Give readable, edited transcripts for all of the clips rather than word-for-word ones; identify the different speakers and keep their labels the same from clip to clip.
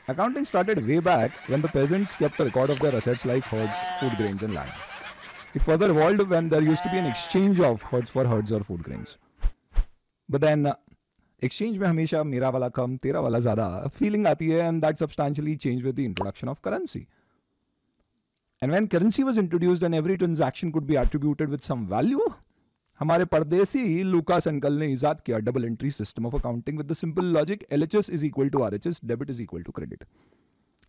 Speaker 1: Accounting started way back when the peasants kept a record of their assets like herds, food grains, and land. It further evolved when there used to be an exchange of herds for herds or food grains. But then exchange में हमेशा मेरा वाला कम तेरा वाला ज़्यादा feeling आती है, and that substantially changed with the introduction of currency. And when currency was introduced and every transaction could be attributed with some value, हमारे परदेसी लूकास अंकल ने इजाद किया double entry system of accounting with the simple logic LHS is equal to RHS, debit is equal to credit.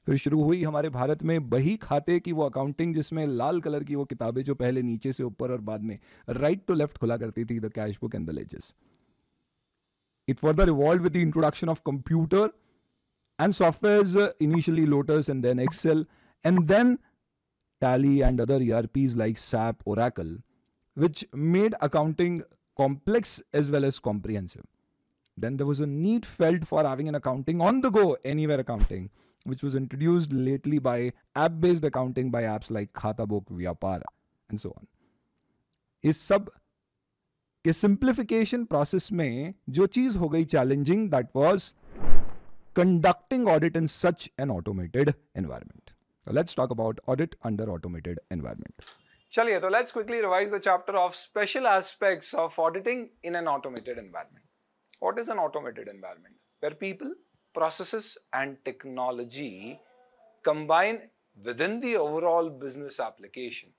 Speaker 1: फिर शुरू हुई हमारे भारत में बही खाते की वो अकाउंटिंग जिसमें लाल कलर की वो किताबें जो पहले नीचे से ऊपर और बाद में राइट टू लेफ्ट खुला करती थी, the cash book and the laissez. It further evolved with the introduction of computer and softwares, initially Lotus and then Excel, and then Tally and other ERPs like SAP, Oracle, which made accounting complex as well as comprehensive. Then there was a need felt for having an accounting on the go, anywhere accounting, which was introduced lately by app-based accounting by apps like Khatabook, Vyapar, and so on. इस सब के simplification process में जो चीज हो गई challenging, that was conducting audit in such an automated environment. Let's talk about audit under automated environment. चलिए, तो let's quickly revise the chapter of special aspects of auditing in an automated environment. What is an automated environment? Where people, processes and technology combine within the overall business application.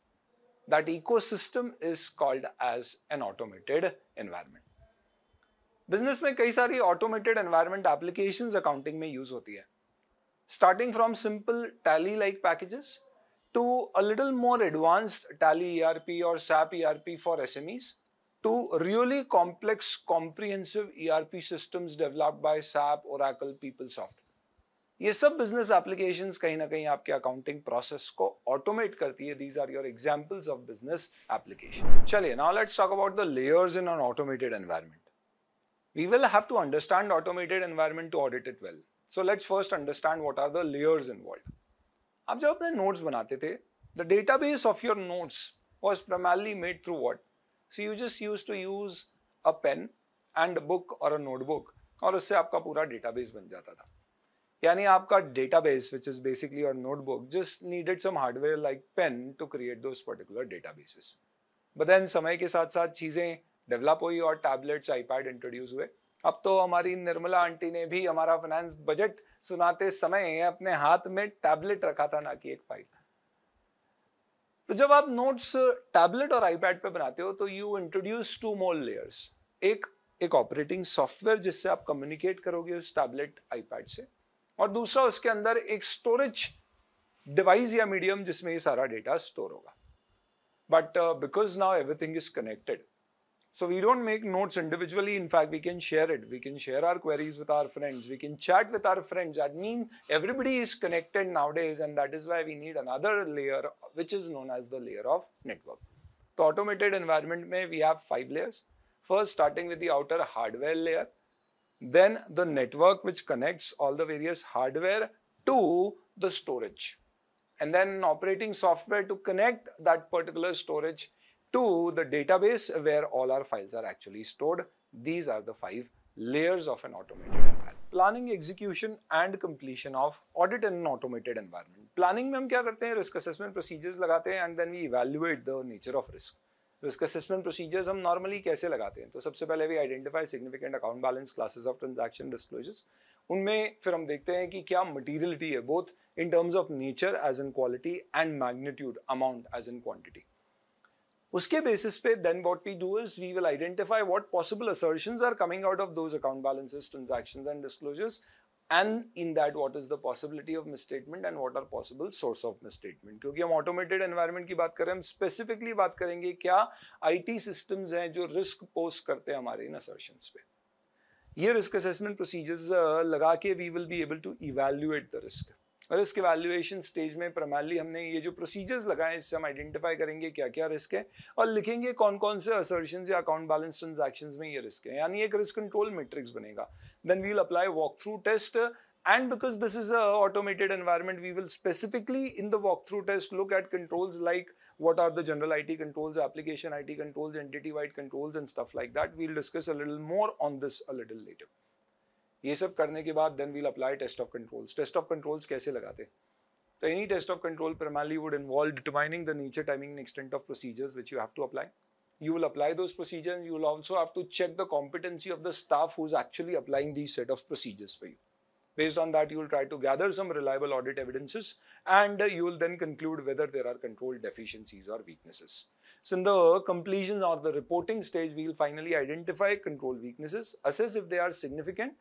Speaker 1: That ecosystem is called as an automated environment. Business में कई सारी automated environment applications accounting में use होती है. Starting from simple Tally like packages to a little more advanced Tally ERP or SAP ERP for SMEs to really complex comprehensive ERP systems developed by SAP, Oracle, PeopleSoft. ये सब business applications कहीं ना कहीं आपके accounting process को automate करती है. These are your examples of business application. चलिए, now let's talk about the layers in an automated environment. We will have to understand automated environment to audit it well. So let's first understand what are the layers involved. आप जब अपने notes बनाते थे, the database of your notes was primarily made through what? So you just used to use a pen and a book और a notebook, और उससे आपका पूरा डेटाबेस बन जाता था. यानी आपका database which is basically your notebook just needed some hardware like pen to create those particular databases. But then समय के साथ साथ चीज़ें डेवलप हुई और टैबलेट्स, आईपैड इंट्रोड्यूस हुए. अब तो हमारी निर्मला आंटी ने भी हमारा फाइनेंस बजट सुनाते समय अपने हाथ में टैबलेट रखा था, ना कि एक फाइल. तो जब आप नोट्स टैबलेट और आईपैड पे बनाते हो तो you introduce to more layers. एक ऑपरेटिंग सॉफ्टवेयर जिससे आप कम्युनिकेट करोगे उस टैबलेट आईपैड से, और दूसरा उसके अंदर एक स्टोरेज डिवाइस या मीडियम जिसमें ये सारा डेटा स्टोर होगा. But because now everything is connected, so we don't make notes individually. In fact we can share it, we can share our queries with our friends, we can chat with our friends. That mean everybody is connected nowadays, and that is why we need another layer which is known as the layer of network. तो automated environment में we have 5 layers. First, starting with the outer hardware layer, then the network which connects all the various hardware to the storage, and then operating software to connect that particular storage to the database where all our files are actually stored. These are the 5 layers of an automated environment. Planning, execution and completion of audit in an automated environment. Planning में हम क्या करते हैं? Risk assessment procedures लगाते हैं and then we evaluate the nature of risk. Risk assessment procedures हम normally कैसे लगाते हैं? तो सबसे पहले भी identify significant account balance, classes of transaction, disclosures. उनमें फिर हम देखते हैं कि क्या मटीरियलिटी है, both in terms of nature as in quality and magnitude, amount as in quantity. उसके बेसिस पे then what we do is we will identify what possible assertions are coming out of those account balances, transactions and disclosures, and in that what is the possibility of misstatement and what are possible source of misstatement. क्योंकि हम automated environment की बात कर रहे हैं, हम specifically बात करेंगे क्या IT systems हैं जो risk pose करते हैं हमारे इन assertions पे. ये risk assessment procedures लगा के we will be able to evaluate the risk. Risk evaluation stage में प्राइमरली हमने ये जो प्रोसीजर्स लगाए इससे हम आइडेंटिफाई करेंगे क्या क्या रिस्क है और लिखेंगे कौन कौन से असर्शंस या अकाउंट बैलेंस ट्रांजैक्शंस में ये रिस्क है. यानी एक रिस्क कंट्रोल मैट्रिक्स बनेगा. Then we will apply walk through test, and because this is a automated environment we will specifically in the walkthrough test look at controls like what are the general IT controls, application IT controls, entity wide controls and stuff like that. We'll discuss a little more on this a little later. ये सब करने के बाद then we'll apply test of controls. Test of controls कैसे लगाते? तो any test of control primarily would involve determining the nature, timing and extent of procedures which you have to apply. You will apply those procedures. You will also have to check the competency of the staff who's actually applying these set of procedures for you. Based on that, you will try to gather some reliable audit evidences, and you will then conclude whether there are control deficiencies or weaknesses. So in the completion or the reporting stage, we will finally identify control weaknesses, assess if they are significant.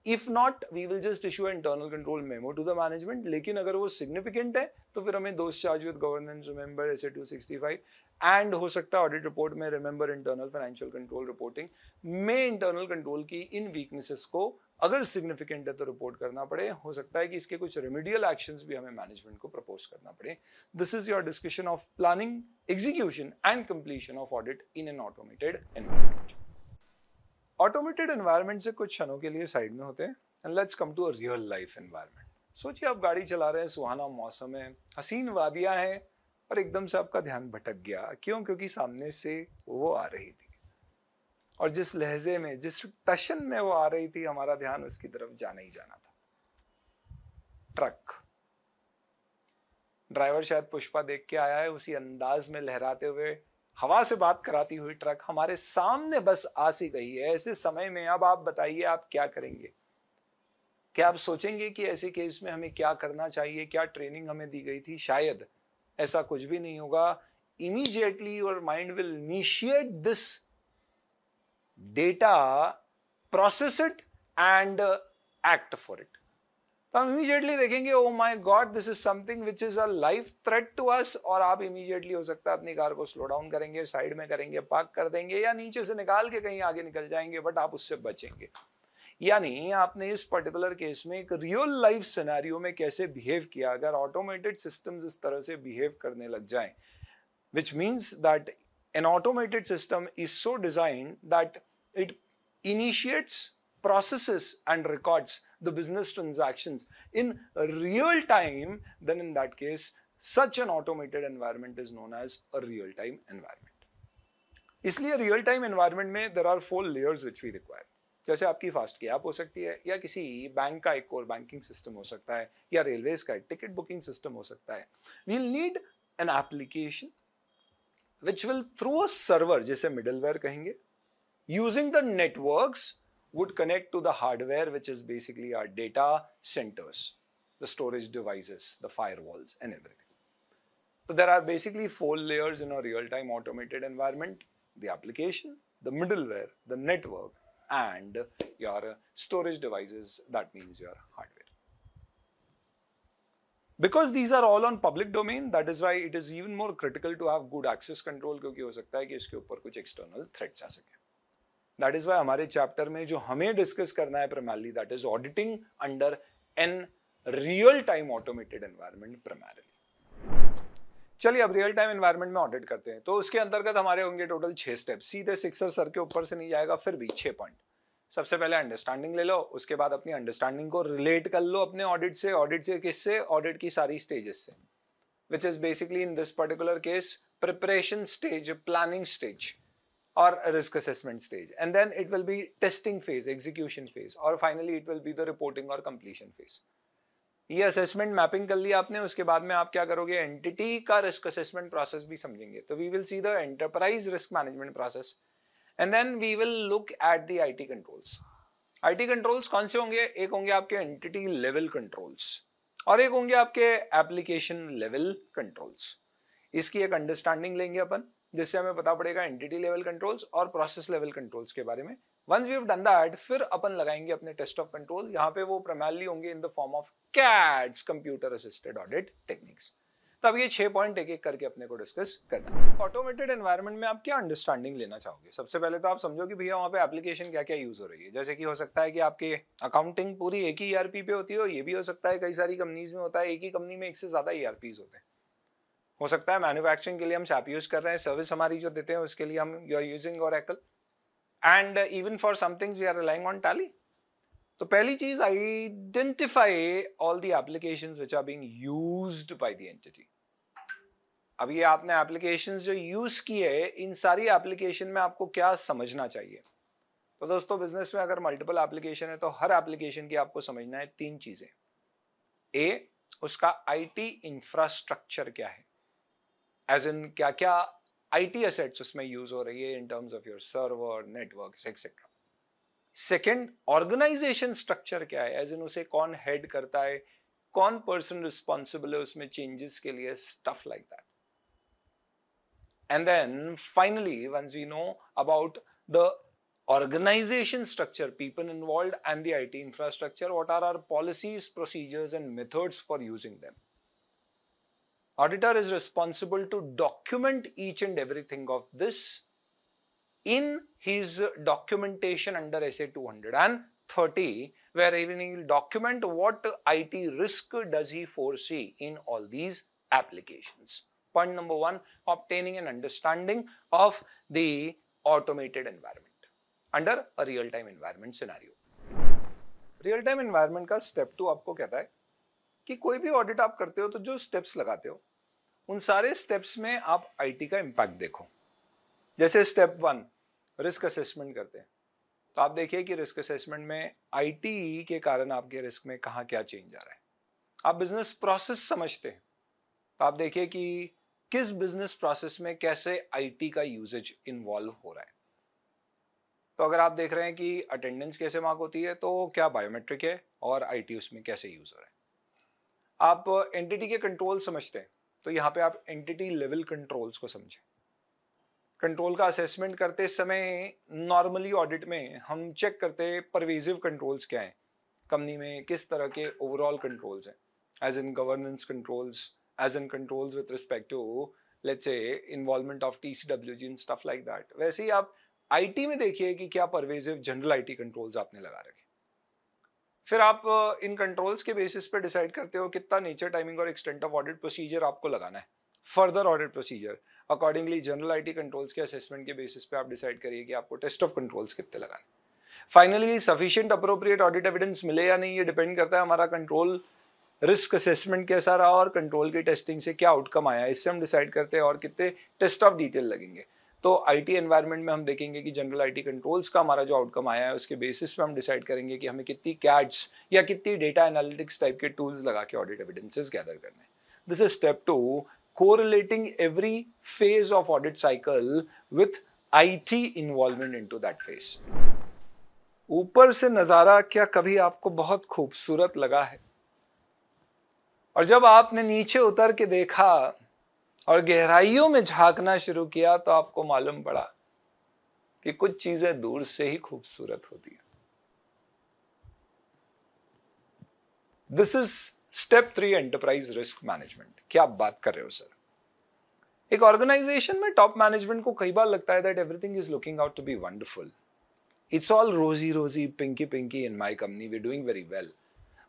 Speaker 1: If not, we will just issue an internal control memo to the management. लेकिन अगर वो significant है तो फिर हमें those charged with governance, remember SA 265, and हो सकता है audit report में remember internal financial control reporting में internal control की इन weaknesses को अगर significant है तो report करना पड़े. हो सकता है कि इसके कुछ remedial actions भी हमें management को propose करना पड़े. This is your discussion of planning, execution and completion of audit in an automated environment. Automated environment से कुछ क्षणों के लिए साइड में होते हैं and let's come to a real life environment. सोचिए आप गाड़ी चला रहे हैं, सुहाना मौसम है, हसीन वादियां हैं और एकदम से आपका ध्यान भटक गया. क्यों? क्योंकि सामने से वो आ रही थी और जिस लहजे में, जिस टशन में वो आ रही थी, हमारा ध्यान उसकी तरफ जाना ही जाना था. ट्रक ड्राइवर शायद पुष्पा देख के आया है, उसी अंदाज में लहराते हुए हवा से बात कराती हुई ट्रक हमारे सामने बस आ सी गई है. ऐसे समय में अब आप बताइए आप क्या करेंगे? क्या आप सोचेंगे कि ऐसे केस में हमें क्या करना चाहिए, क्या ट्रेनिंग हमें दी गई थी? शायद ऐसा कुछ भी नहीं होगा. Immediately your mind will initiate this data, process it and act for it. तो हम इमीडिएटली देखेंगे oh my God this is something which is a life threat to us, और आप इमीडिएटली हो सकता है अपनी कार को स्लो डाउन करेंगे, साइड में करेंगे, पार्क कर देंगे या नीचे से निकाल के कहीं आगे निकल जाएंगे, बट आप उससे बचेंगे. यानी आपने इस पर्टिकुलर केस में एक रियल लाइफ सिनेरियो में कैसे बिहेव किया. अगर ऑटोमेटेड सिस्टम्स इस तरह से बिहेव करने लग जाएं, which means that an automated system is so designed that it initiates, processes and records the business transactions in real time, then in that case such an automated environment is known as a real time environment. इसलिए real time environment में there are 4 layers which we require. जैसे आपकी fast की app हो सकती है, या किसी बैंक का एक और बैंकिंग सिस्टम हो सकता है, या रेलवेज का एक टिकट बुकिंग सिस्टम हो सकता है. We'll need an application which will through a server, जिसे middleware कहेंगे, using the networks would connect to the hardware, which is basically our data centers, the storage devices, the firewalls and everything. So there are basically 4 layers in a real-time automated environment: the application, the middleware, the network and your storage devices, that means your hardware. Because these are all on public domain, that is why it is even more critical to have good access control, क्योंकि हो सकता है कि इसके ऊपर कुछ external threats आ सके. That is why हमारे चैप्टर में जो हमें डिस्कस करना है primarily, that is auditing under an real time automated environment primarily. चलिए अब रियल टाइम एनवायरनमेंट में ऑडिट करते हैं. तो उसके अंतर्गत हमारे होंगे टोटल 6 स्टेप. सीधे सिक्सर सर के ऊपर से नहीं जाएगा, फिर भी 6 पॉइंट. सबसे पहले अंडरस्टैंडिंग ले लो, उसके बाद अपनी अंडरस्टैंडिंग को रिलेट कर लो अपने ऑडिट से. ऑडिट से किससे? ऑडिट की सारी स्टेजेस से, which is basically in this particular case preparation stage, planning stage or a risk assessment stage, and then it will be testing phase, execution phase, or finally it will be the reporting or completion phase. ये assessment mapping कर लिया आपने, उसके बाद में आप क्या करोगे? entity का risk assessment process भी समझेंगे. तो we will see the enterprise risk management process, and then we will look at the IT controls. IT controls कौन से होंगे? एक होंगे आपके entity level controls और एक होंगे आपके application level controls. इसकी एक अंडरस्टैंडिंग लेंगे अपन, जिससे हमें पता पड़ेगा एंटिटी लेवल कंट्रोल्स और प्रोसेस लेवल कंट्रोल्स के बारे में. Once we have done that, फिर अपन लगाएंगे अपने टेस्ट ऑफ कंट्रोल. यहाँ पे वो प्राइमरली होंगे in the form of CADS, computer assisted audit techniques. तो अब ये 6 पॉइंट एक एक करके अपने को डिस्कस करना है. ऑटोमेटेड एनवायरनमेंट में आप क्या अंडरस्टैंडिंग लेना चाहोगे? सबसे पहले तो आप समझो कि भैया वहाँ पे एप्लीकेशन क्या क्या यूज हो रही है. जैसे कि हो सकता है कि आपके अकाउंटिंग पूरी एक ही ERP पे होती हो, ये भी हो सकता है कई सारी कंपनीज में होता है, एक ही कंपनी में एक से ज्यादा ERPs होते हैं. हो सकता है मैन्युफैक्चरिंग के लिए हम SAP यूज कर रहे हैं, सर्विस हमारी जो देते हैं उसके लिए हम you are using Oracle, and even for some things we are relying on Tally. तो पहली चीज, identify all the applications which are being used by the entity. अब ये आपने एप्लीकेशंस जो यूज की है, इन सारी एप्लीकेशन में आपको क्या समझना चाहिए? तो दोस्तों बिजनेस में अगर मल्टीपल एप्लीकेशन है तो हर एप्लीकेशन की आपको समझना है 3 चीजें। ए, उसका आईटी इंफ्रास्ट्रक्चर क्या है, एज इन क्या क्या आईटी एसेट्स उसमें यूज हो रही है in terms of your server, network etcetera. Second, organisation structure क्या है, एज इन उसे कौन हेड करता है, कौन पर्सन रिस्पॉन्सिबल है उसमें चेंजेस के लिए, stuff like that. And then finally, once we know about the organization structure, people involved and the IT infrastructure, what are our policies, procedures and methods for using them? Auditor is responsible to document each and everything of this in his documentation under SA 230, where even he will document what IT risk does he foresee in all these applications. Point number 1, obtaining an understanding of the automated environment under a real-time environment scenario. Real-time environment का step 2 आपको कहता है कि कोई भी audit आप करते हो तो जो स्टेप्स लगाते हो उन सारे स्टेप्स में आप आईटी का इम्पैक्ट देखो। जैसे स्टेप 1 रिस्क असेसमेंट करते हैं, तो आप देखिए कि रिस्क असेसमेंट में आईटी के कारण आपके रिस्क में कहाँ क्या चेंज आ रहा है। आप बिजनेस प्रोसेस समझते हैं, तो आप देखिए कि किस बिजनेस प्रोसेस में कैसे आईटी का यूजेज इन्वॉल्व हो रहा है। तो अगर आप देख रहे हैं कि अटेंडेंस कैसे मार्क होती है तो क्या बायोमेट्रिक है और आईटी उसमें कैसे यूज हो रहा है। आप एंटिटी के कंट्रोल समझते हैं, तो यहाँ पे आप एंटिटी लेवल कंट्रोल्स को समझें। कंट्रोल का असेसमेंट करते समय नॉर्मली ऑडिट में हम चेक करते हैं परवेजिव कंट्रोल्स क्या हैं, कंपनी में किस तरह के ओवरऑल कंट्रोल्स हैं, as in governance controls, as in controls with respect to let's say involvement of TCWG and stuff like that। वैसे ही आप IT में देखिए कि क्या परवेजिव जनरल IT कंट्रोल्स आपने लगा रखे। फिर आप इन कंट्रोल्स के बेसिस पे डिसाइड करते हो कितना नेचर, टाइमिंग और एक्सटेंट ऑफ ऑडिट प्रोसीजर आपको लगाना है, further audit procedure. Accordingly general IT controls के असेसमेंट के बेसिस पे आप डिसाइड करिए कि आपको टेस्ट ऑफ कंट्रोल्स कितने लगाने। Finally sufficient appropriate audit evidence मिले या नहीं, ये डिपेंड करता है हमारा कंट्रोल रिस्क असेसमेंट कैसा रहा और कंट्रोल की टेस्टिंग से क्या आउटकम आया, इससे हम डिसाइड करते हैं और कितने टेस्ट ऑफ डिटेल लगेंगे। तो आईटी एनवायरनमेंट में हम देखेंगे कि जनरल आईटी कंट्रोल्स का हमारा जो आउटकम आया है उसके बेसिस पे हम डिसाइड करेंगे कि हमें कितनी कैड्स या कितनी डेटा एनालिटिक्स टाइप के टूल्स लगा के ऑडिट एविडेंसेस गैदर करने हैं। This is step 2, correlating every phase of audit cycle with IT involvement into that phase. ऊपर से नजारा क्या कभी आपको बहुत खूबसूरत लगा है, और जब आपने नीचे उतर के देखा और गहराइयों में झांकना शुरू किया तो आपको मालूम पड़ा कि कुछ चीजें दूर से ही खूबसूरत होती है। This is step 3, enterprise risk management. क्या आप बात कर रहे हो सर? एक ऑर्गेनाइजेशन में टॉप मैनेजमेंट को कई बार लगता है that everything is looking out to be wonderful, it's all rosy rosy, pinky pinky in my company, we are doing very well.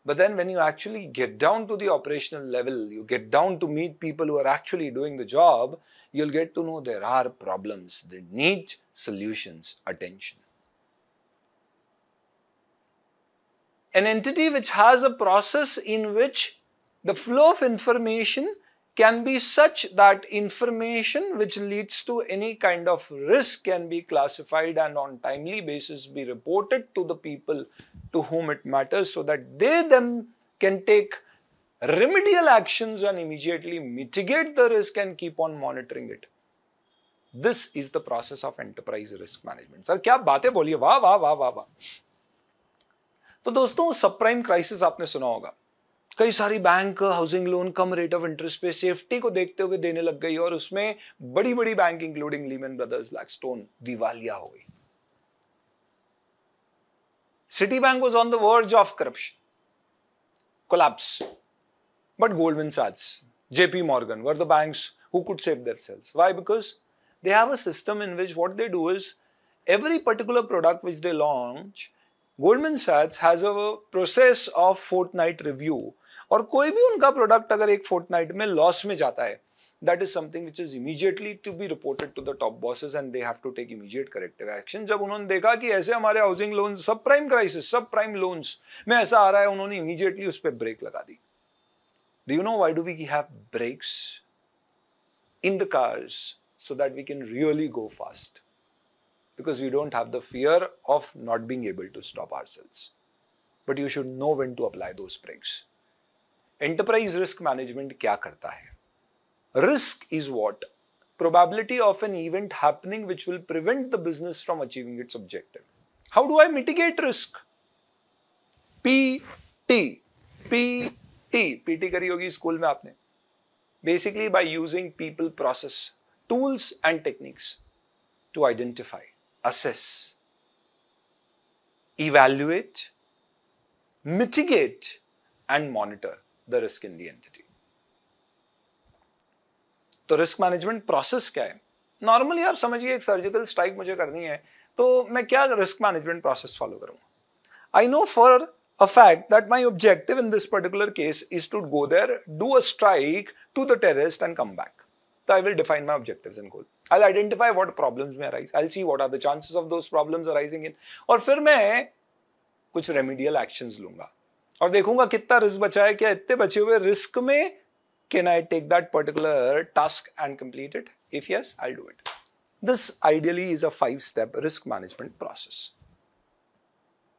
Speaker 1: But then when you actually get down to the operational level, you get down to meet people who are actually doing the job, you'll get to know there are problems, they need solutions, attention. An entity which has a process in which the flow of information can be such that information which leads to any kind of risk can be classified and on timely basis be reported to the people to whom it matters, so that they them can take remedial actions and immediately mitigate the risk and keep on monitoring it. This is the process of enterprise risk management. Sir क्या बातें बोलिए, वाह वाह वाह वाह वाह। तो दोस्तों सबप्राइम क्राइसिस आपने सुना होगा, कई सारी bank housing loan come rate of interest पे सेफ्टी को देखते हुए देने लग गई और उसमें बड़ी बड़ी bank including Lehman brothers, Blackstone दिवालिया हो गई। Citibank was on the verge of corruption, collapse. But Goldman Sachs, JP Morgan were the banks who could save themselves. Why? Because they have a system in which what they do is every particular product which they launch, Goldman Sachs has a process of fortnight review. और कोई भी उनका product अगर एक Fortnite में loss में जाता है, that is something which is immediately to be reported to the top bosses and they have to take immediate corrective action। जब उन्होंने देखा कि ऐसे हमारे हाउसिंग लोन, सब प्राइम क्राइसिस, सब प्राइम लोन्स में ऐसा आ रहा है, उन्होंने इमीडिएटली उस पर ब्रेक लगा दी। Do you know why do we have brakes in the cars? So that we can really go fast. because we don't have the fear of not being able to stop ourselves. But you should know when to apply those brakes. Enterprise risk management क्या करता है? Risk is what? Probability of an event happening which will prevent the business from achieving its objective. How do I mitigate risk? PT करी होगी school में आपने. Basically by using people, process, tools and techniques to identify, assess, evaluate, mitigate and monitor the risk in the entity. तो risk management process क्या है? Normally आप समझिए एक सर्जिकल स्ट्राइक मुझे करनी है तो मैं क्या रिस्क मैनेजमेंट प्रोसेस फॉलो करूंगा? I know for a fact that my objective in this particular case is to go there, do a strike to the terrorist and come back. So I will define my objectives and goal. I'll identify what problems may arise. I'll see what are the chances of those problems arising in. और फिर मैं कुछ remedial actions लूंगा और देखूंगा कितना risk बचा है, क्या इतने बचे हुए रिस्क में can I take that particular task and complete it? If yes, I'll do it. This ideally is a 5-step risk management process.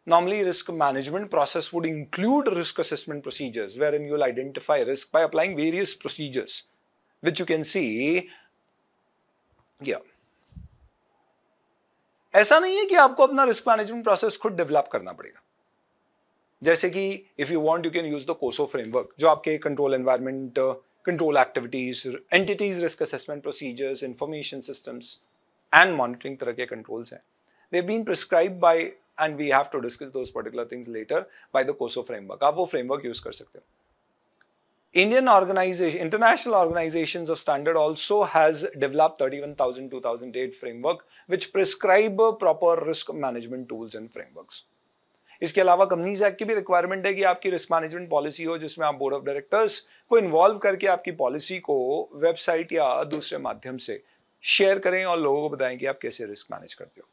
Speaker 1: Normally, risk management process would include risk assessment procedures wherein you'll identify risk by applying various procedures, which you can see here. ऐसा नहीं है कि आपको अपना risk management process खुद develop करना पड़ेगा. जैसे कि if you want you can use the COSO framework, जो आपके control environment, control activities, entities risk assessment procedures, information systems and monitoring तरह के कंट्रोल्स हैं. They have been prescribed by, and we have to discuss those particular things later, by the COSO framework. आप वो framework use कर सकते हो. International organizations of standard also has developed 31,000-2008 framework which prescribe proper risk management tools and frameworks. इसके अलावा companies act की भी requirement है कि आपकी रिस्क मैनेजमेंट पॉलिसी हो जिसमें आप बोर्ड ऑफ डायरेक्टर्स को इन्वॉल्व करके आपकी पॉलिसी को वेबसाइट या दूसरे माध्यम से शेयर करें और लोगों को बताएं कि आप कैसे रिस्क मैनेज करते हो.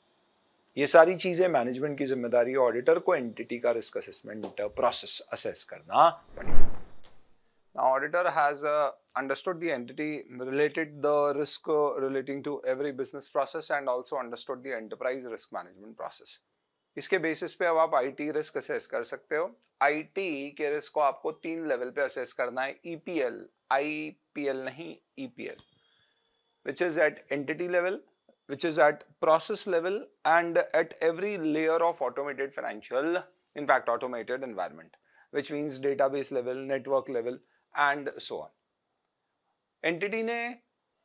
Speaker 1: ये सारी चीजें मैनेजमेंट की जिम्मेदारी है. ऑडिटर को एंटिटी का रिस्क असेसमेंट प्रोसेस असेस करना पड़ेगा. Now, auditor has understood the entity, related the risk relating to every business process and also understood the enterprise risk management process. इसके बेसिस पे अब आप IT रिस्क असेस कर सकते हो. IT के रिस्क को आपको 3 लेवल पे असेस करना है. EPL, IPL नहीं, EPL, which is at entity level, which is at process level and at every layer of automated financial, in fact automated environment, which means database level, network level and so on. Entity ने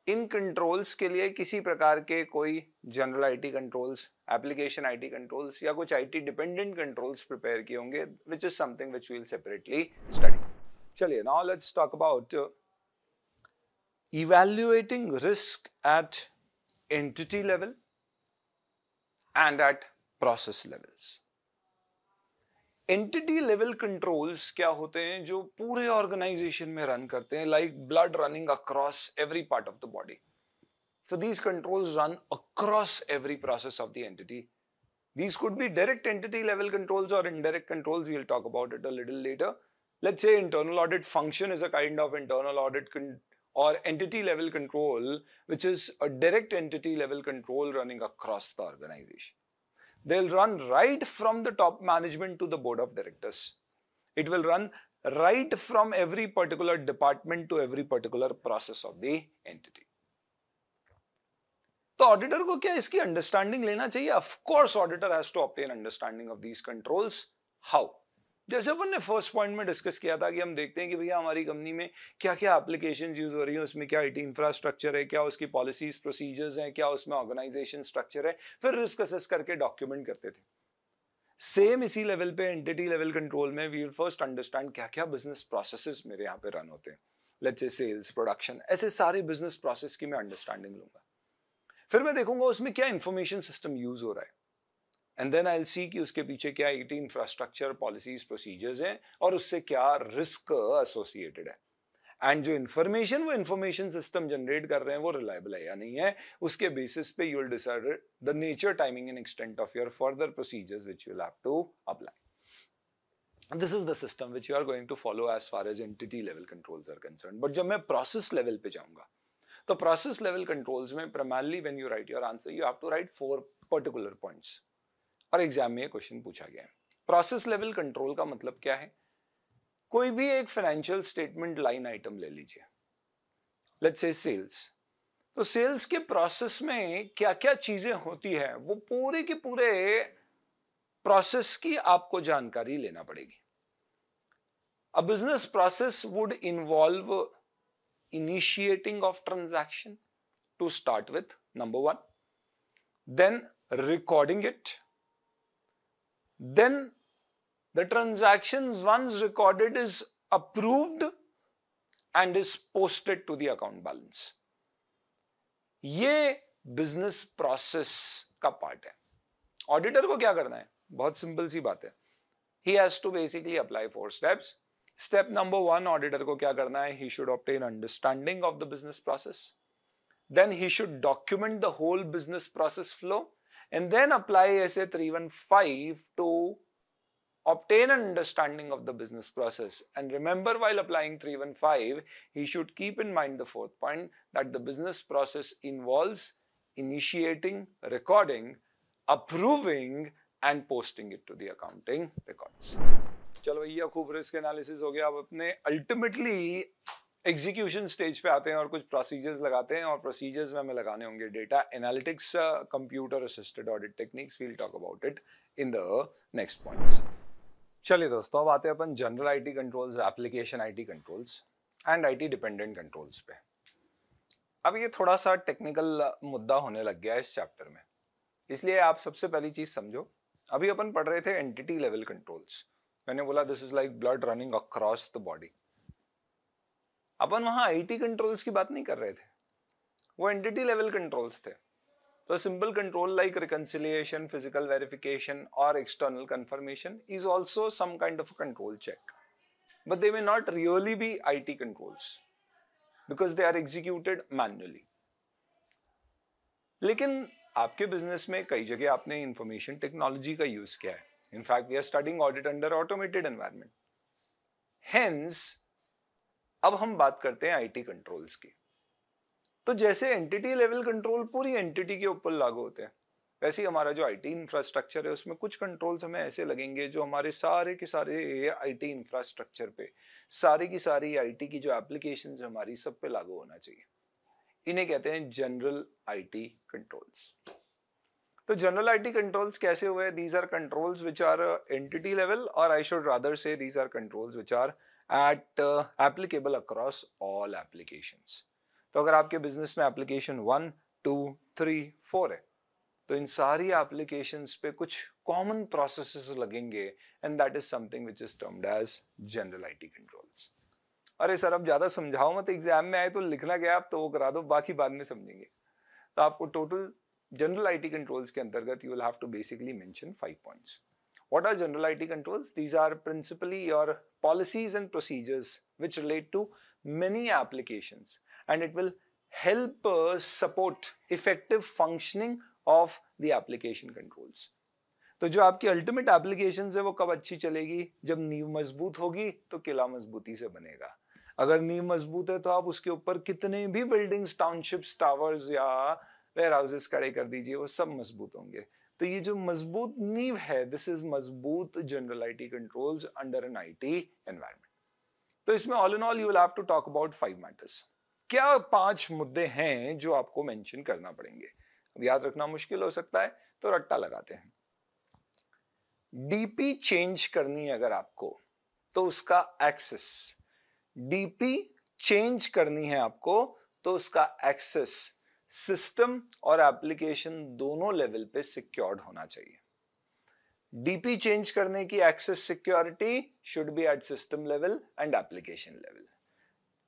Speaker 1: इन controls के लिए किसी प्रकार के कोई general IT controls, application IT controls या कुछ आईटी डिपेंडेंट कंट्रोल्स प्रिपेयर किए होंगे, which is something which we will separately study. चलिए, now let's talk about evaluating risk at entity level and at process levels. Entity level controls क्या होते हैं? जो पूरे ऑर्गेनाइजेशन में रन करते हैं, like blood running across every part of the body. So these controls run across every process of the entity. These could be direct entity level controls or indirect controls. We'll talk about it a little later. Let's say internal audit function is a kind of internal audit or entity level control, which is a direct entity level control running across the organization. They'll run right from the top management to the board of directors. It will run right from every particular department to every particular process of the entity. तो auditor को क्या इसकी understanding लेना चाहिए? Of course auditor has to obtain understanding of these controls. How? जैसे अपन ने first point में डिस्कस किया था कि हम देखते हैं कि भैया हमारी कंपनी में क्या क्या एप्लीकेशंस यूज हो रही हैं, उसमें क्या आईटी इंफ्रास्ट्रक्चर है, क्या उसकी पॉलिसीज प्रोसीजर्स हैं, क्या उसमें ऑर्गेनाइजेशन स्ट्रक्चर है, फिर रिस्क असेस करके डॉक्यूमेंट करते थे. सेम इसी लेवल पे एंटिटी लेवल कंट्रोल में वी विल फर्स्ट अंडरस्टैंड क्या क्या बिजनेस प्रोसेसेस मेरे यहाँ पे रन होते हैं. लेट्स से सेल्स, प्रोडक्शन, ऐसे सारे बिजनेस प्रोसेस की मैं अंडरस्टैंडिंग लूंगा. फिर मैं देखूंगा उसमें क्या इंफॉर्मेशन सिस्टम यूज हो रहा है, and then I will see कि उसके पीछे क्या आईटी इंफ्रास्ट्रक्चर, पॉलिसीज, प्रोसीजर्स हैं और उससे क्या रिस्क एसोसिएटेड है. एंड जो इन्फॉर्मेशन वो इन्फॉर्मेशन सिस्टम जनरेट कर रहे हैं वो रिलायबल है या नहीं है, उसके बेसिस पे you will decide the nature, timing and extent of your further procedures which you will have to apply. This is the system which you are going to follow as far as entity level controls are concerned. But जब मैं process level पे जाऊंगा तो process level controls में primarily when you write your answer you have to write 4 particular points, और exam में ये question पूछा गया है। प्रोसेस लेवल कंट्रोल का मतलब क्या है? कोई भी एक फाइनेंशियल स्टेटमेंट लाइन आइटम ले लीजिए, लेट्स से सेल्स, तो सेल्स के प्रोसेस में क्या क्या चीजें होती है वो पूरे के पूरे प्रोसेस की आपको जानकारी लेना पड़ेगी। A business process would involve initiating of transaction to start with, number one, then recording it, then the transaction once recorded is approved and is posted to the account balance. ये business process का part है। Auditor को क्या करना है? बहुत simple सी बात है, he has to basically apply 4 steps. Step number 1, auditor को क्या करना है? He should obtain understanding of the business process. Then he should document the whole business process flow and then apply SA 315 to obtain an understanding of the business process. And remember, while applying 315, he should keep in mind the 4th point, that the business process involves initiating, recording, approving and posting it to the accounting records. चलो भैया, खूब risk analysis हो गया। अब अपने ultimately execution stage पे आते हैं और कुछ प्रोसीजर्स लगाते हैं, और प्रोसीजर्स में हमें लगाने होंगे data analytics, computer assisted audit techniques. We'll talk about it in the next points. चलिए दोस्तों, अब आते हैं अपन general IT controls, application IT controls and IT dependent controls पे। अब ये थोड़ा सा टेक्निकल मुद्दा होने लग गया है इस चैप्टर में, इसलिए आप सबसे पहली चीज समझो। अभी अपन पढ़ रहे थे एंटिटी लेवल कंट्रोल्स। मैंने बोला this is like blood running across the body. अपन वहां आईटी कंट्रोल्स की बात नहीं कर रहे थे, वो एंटिटी लेवल कंट्रोल्स थे। तो simple control like reconciliation, physical verification और external confirmation is also some kind of control check, but they may not really be IT controls because they are executed manually. लेकिन आपके business में कई जगह आपने information technology का use किया है। In fact, we are studying audit under automated environment. Hence, अब हम बात करते हैं आईटी कंट्रोल्स की। तो जैसे एंटिटी लेवल कंट्रोल पूरी एंटिटी के ऊपर लागू होते हैं, वैसे ही हमारा जो आईटी इंफ्रास्ट्रक्चर है उसमें कुछ कंट्रोल्स हमें ऐसे लगेंगे जो हमारे सारे के सारे आईटी इंफ्रास्ट्रक्चर पे, सारी की सारी आईटी की जो एप्लीकेशंस हमारी सब पे लागू होना चाहिए। इन्हें कहते हैं जनरल आईटी कंट्रोल्स। तो जनरल आईटी कंट्रोल्स कैसे हुए? These are controls which are entity level, और I should rather say these are controls which are at applicable across all applications. तो अगर आपके बिजनेस में एप्लीकेशन 1, 2, 3, 4 है, तो इन सारी एप्लीकेशंस पे कुछ कॉमन प्रोसेसेस लगेंगे, and that is something which is termed as general IT controls. अरे सर, अब ज्यादा समझाओ मत, एग्जाम में आए तो लिखना क्या आप तो वो करा दो, बाकी बाद में समझेंगे। तो आपको टोटल जनरल आईटी कंट्रोल्स के अंतर्गत you will have to basically mention 5 points. What are general IT controls? These are principally your policies and procedures which relate to many applications, and it will help support effective functioning of the application controls. तो जो आपकी ultimate applications है वो कब अच्छी चलेगी? जब नींव मजबूत होगी तो किला मजबूती से बनेगा। अगर नींव मजबूत है तो आप उसके ऊपर कितने भी बिल्डिंग्स, टाउनशिप्स, टावर्स या वेयर हाउसेस खड़े कर दीजिए, वो सब मजबूत होंगे। तो ये जो मजबूत नींव है, दिस इज मजबूत general IT controls under an IT environment. तो इसमें all in all you will have to talk about 5 matters. क्या 5 मुद्दे हैं जो आपको मेंशन करना पड़ेंगे? अब याद रखना मुश्किल हो सकता है, तो रट्टा लगाते हैं। डीपी चेंज करनी है अगर आपको, तो उसका एक्सेस, डीपी चेंज करनी है आपको तो उसका एक्सेस सिस्टम और एप्लीकेशन दोनों लेवल पे सिक्योर्ड होना चाहिए। डीपी चेंज करने की access security should be at system level and application level.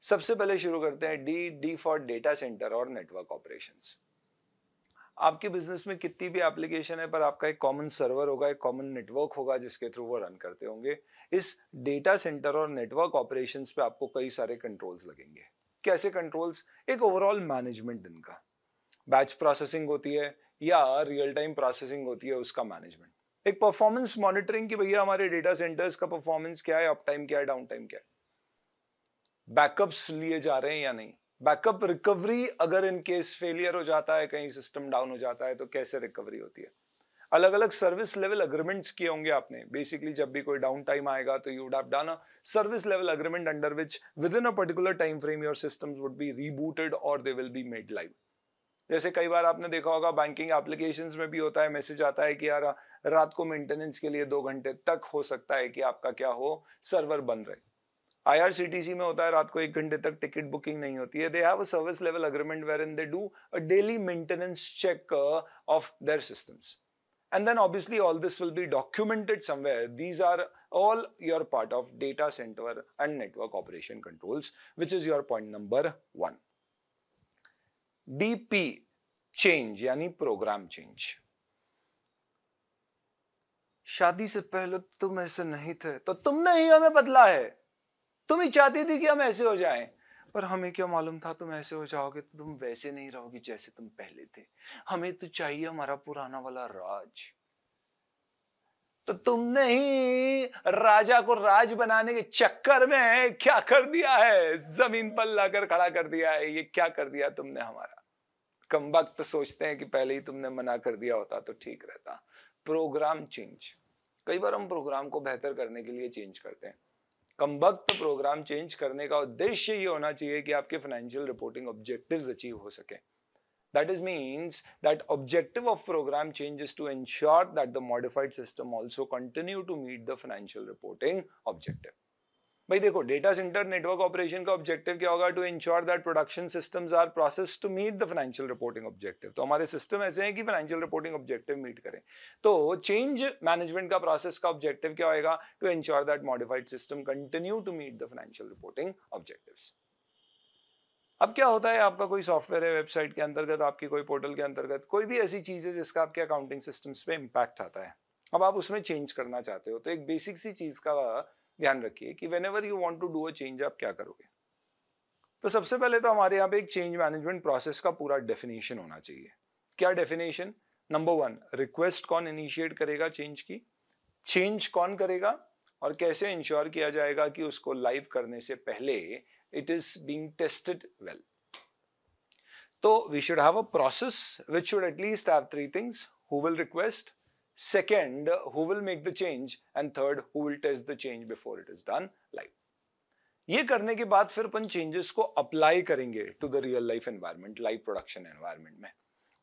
Speaker 1: सबसे पहले शुरू करते हैं डी फॉर डेटा सेंटर और नेटवर्क ऑपरेशंस। आपके बिजनेस में कितनी भी एप्लीकेशन है, पर आपका एक कॉमन सर्वर होगा, एक कॉमन नेटवर्क होगा जिसके थ्रू वो रन करते होंगे। इस डेटा सेंटर और नेटवर्क ऑपरेशंस पे आपको कई सारे कंट्रोल्स लगेंगे। कैसे कंट्रोल्स? एक ओवरऑल मैनेजमेंट, इनका बैच प्रोसेसिंग होती है या रियल टाइम प्रोसेसिंग होती है, उसका मैनेजमेंट। एक परफॉर्मेंस मॉनिटरिंग की भैया हमारे डेटा सेंटर्स का परफॉर्मेंस क्या है, अप टाइम क्या है, डाउन टाइम क्या है, बैकअप्स लिए जा रहे हैं या नहीं,
Speaker 2: बैकअप रिकवरी, अगर इन केस फेलियर हो जाता है, कहीं सिस्टम डाउन हो जाता है, तो कैसे रिकवरी होती है। अलग अलग सर्विस लेवल अग्रीमेंट्स किए होंगे आपने। बेसिकली जब भी कोई डाउन टाइम आएगा तो you would have done a service level agreement under which within a particular time frame your systems would be rebooted और they will be made live. जैसे कई बार आपने देखा होगा बैंकिंग एप्लीकेशंस में भी होता है, मैसेज आता है कि यार रात को मेंटेनेंस के लिए 2 घंटे तक हो सकता है कि आपका क्या हो, सर्वर बंद रहे। IRCTC में होता है रात को 1 घंटे तक टिकट बुकिंग नहीं होती है। They have a service level agreement wherein they do a daily maintenance check of their systems, and then obviously all this will be documented somewhere. These are all your part of data center and network operation controls, which is your point number 1. DP change यानी programme change. शादी से पहले तुम ऐसे नहीं थे, तो तुमने ही हमें बदला है। तुम ही चाहती थी कि हम ऐसे हो जाएं, पर हमें क्या मालूम था तुम ऐसे हो जाओगे, तो तुम वैसे नहीं रहोगी जैसे तुम पहले थे। हमें तो चाहिए हमारा पुराना वाला राज। तो तुमने ही राजा को राज बनाने के चक्कर में क्या कर दिया है, जमीन पर लाकर खड़ा कर दिया है। ये क्या कर दिया तुमने हमारा। कमबख्त सोचते हैं कि पहले ही तुमने मना कर दिया होता तो ठीक रहता। प्रोग्राम चेंज, कई बार हम प्रोग्राम को बेहतर करने के लिए चेंज करते हैं। कमबख्त प्रोग्राम चेंज करने का उद्देश्य ये होना चाहिए कि आपके फाइनेंशियल रिपोर्टिंग ऑब्जेक्टिव्स अचीव हो सके। That is means that objective of program change is to ensure that the modified system also continue to meet the financial reporting objective. भाई देखो, डेटा सेंटर नेटवर्क ऑपरेशन का objective क्या होगा, to ensure that production systems are processed to meet the financial reporting objective. तो हमारे system ऐसे हैं कि फाइनेंशियल रिपोर्टिंग ऑब्जेक्टिव मीट करें। तो चेंज मैनेजमेंट का प्रोसेस का ऑब्जेक्टिव क्या होगा, to ensure that modified system continue to meet the financial reporting objectives. अब क्या होता है, आपका कोई सॉफ्टवेयर है वेबसाइट के अंतर्गत, आपकी कोई पोर्टल के अंतर्गत, कोई भी ऐसी चीज है जिसका आपके अकाउंटिंग सिस्टम्स पे इंपैक्ट आता है। अब आप उसमें चेंज करना चाहते हो, तो एक बेसिक सी चीज का ध्यान रखिए कि whenever you want to do a change आप क्या करोगे। तो सबसे पहले तो हमारे यहाँ पे एक चेंज मैनेजमेंट प्रोसेस का पूरा डेफिनेशन होना चाहिए। क्या डेफिनेशन? नंबर 1, रिक्वेस्ट कौन इनिशिएट करेगा चेंज की, चेंज कौन करेगा, और कैसे इंश्योर किया जाएगा कि उसको लाइव करने से पहले it is being tested well. So we should have a process which should at least have 3 things: who will request, second, who will make the change, and third, who will test the change before it is done live. ये करने के बाद फिर अपन changes को apply करेंगे to the real life environment, live production environment में।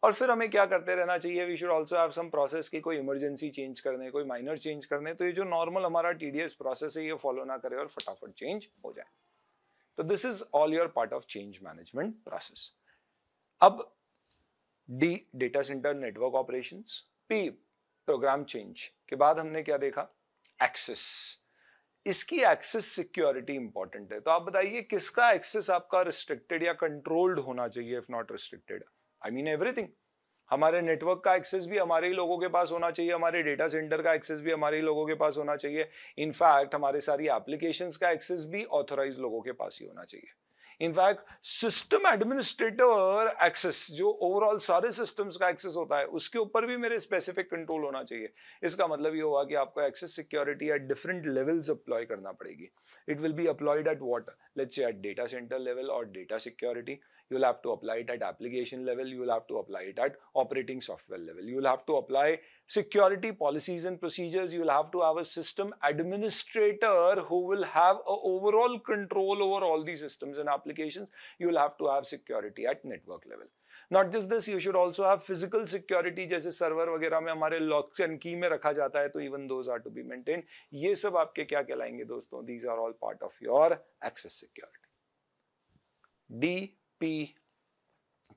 Speaker 2: और फिर हमें क्या करते रहना चाहिए, we should also have some process की कोई इमरजेंसी चेंज करने, कोई माइनर चेंज करने, तो ये जो नॉर्मल हमारा टीडीएस प्रोसेस है ये फॉलो ना करे और फटाफट चेंज हो जाए। तो this is all your part of change management process. अब D, data centre network operations, P, program change के बाद हमने क्या देखा, एक्सेस। इसकी एक्सेस सिक्योरिटी इंपॉर्टेंट है। तो आप बताइए किसका एक्सेस आपका रिस्ट्रिक्टेड या कंट्रोल्ड होना चाहिए, if not restricted, I mean everything. हमारे नेटवर्क का एक्सेस भी हमारे ही लोगों के पास होना चाहिए, हमारे डेटा सेंटर का एक्सेस भी हमारे ही लोगों के पास होना चाहिए। इनफैक्ट हमारे सारी एप्लीकेशंस का एक्सेस भी ऑथराइज लोगों के पास ही होना चाहिए। इनफैक्ट सिस्टम एडमिनिस्ट्रेटर एक्सेस, जो ओवरऑल सारे सिस्टम्स का एक्सेस होता है, उसके ऊपर भी मेरे स्पेसिफिक कंट्रोल होना चाहिए। इसका मतलब ये हुआ कि आपको access security at different levels apply करना पड़ेगी। It will be applied at what, let's say at data centre level और data security. You will have to apply it at application level, you will have to apply it at operating software level, you will have to apply security policies and procedures, you will have to have a system administrator who will have a overall control over all these systems and applications. You will have to have security at network level. Not just this, you should also have physical security, जैसे server वगैरह में हमारे lock and की में रखा जाता है, तो even those are to be maintained. ये सब आपके क्या कहलाएंगे दोस्तों, these are all part of your access security. D, P,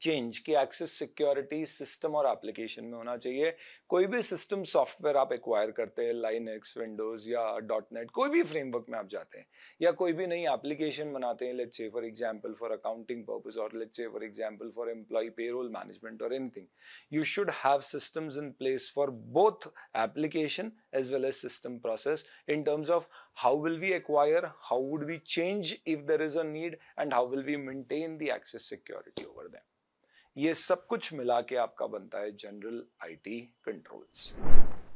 Speaker 2: change की एक्सेस सिक्योरिटी सिस्टम और एप्लीकेशन में होना चाहिए। कोई भी सिस्टम सॉफ्टवेयर आप एक्वायर करते हैं, लाइनक्स, विंडोज या .NET, कोई भी फ्रेमवर्क में आप जाते हैं या कोई भी नई एप्लीकेशन बनाते हैं, let's say for example for accounting purpose और let's say for example for employ payroll management और anything, you should have systems in place for both application as well as system process in terms of how will we acquire, how would we change if there is a need, and how will we maintain the access security over them. ये सब कुछ मिला के आपका बनता है general IT controls.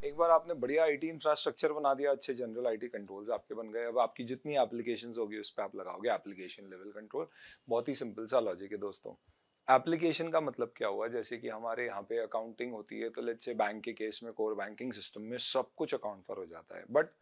Speaker 2: एक बार आपने बढ़िया आईटी इंफ्रास्ट्रक्चर बना दिया, अच्छे जनरल आईटी कंट्रोल्स आपके बन गए। अब आपकी जितनी एप्लीकेशंस होगी उस पर आप लगाओगे एप्लीकेशन लेवल कंट्रोल। बहुत ही सिंपल सा लॉजिक है दोस्तों। एप्लीकेशन का मतलब क्या हुआ, जैसे कि हमारे यहाँ पे अकाउंटिंग होती है, तो लेट्स से बैंक के केस में कोर बैंकिंग सिस्टम में सब कुछ अकाउंट फॉर हो जाता है, but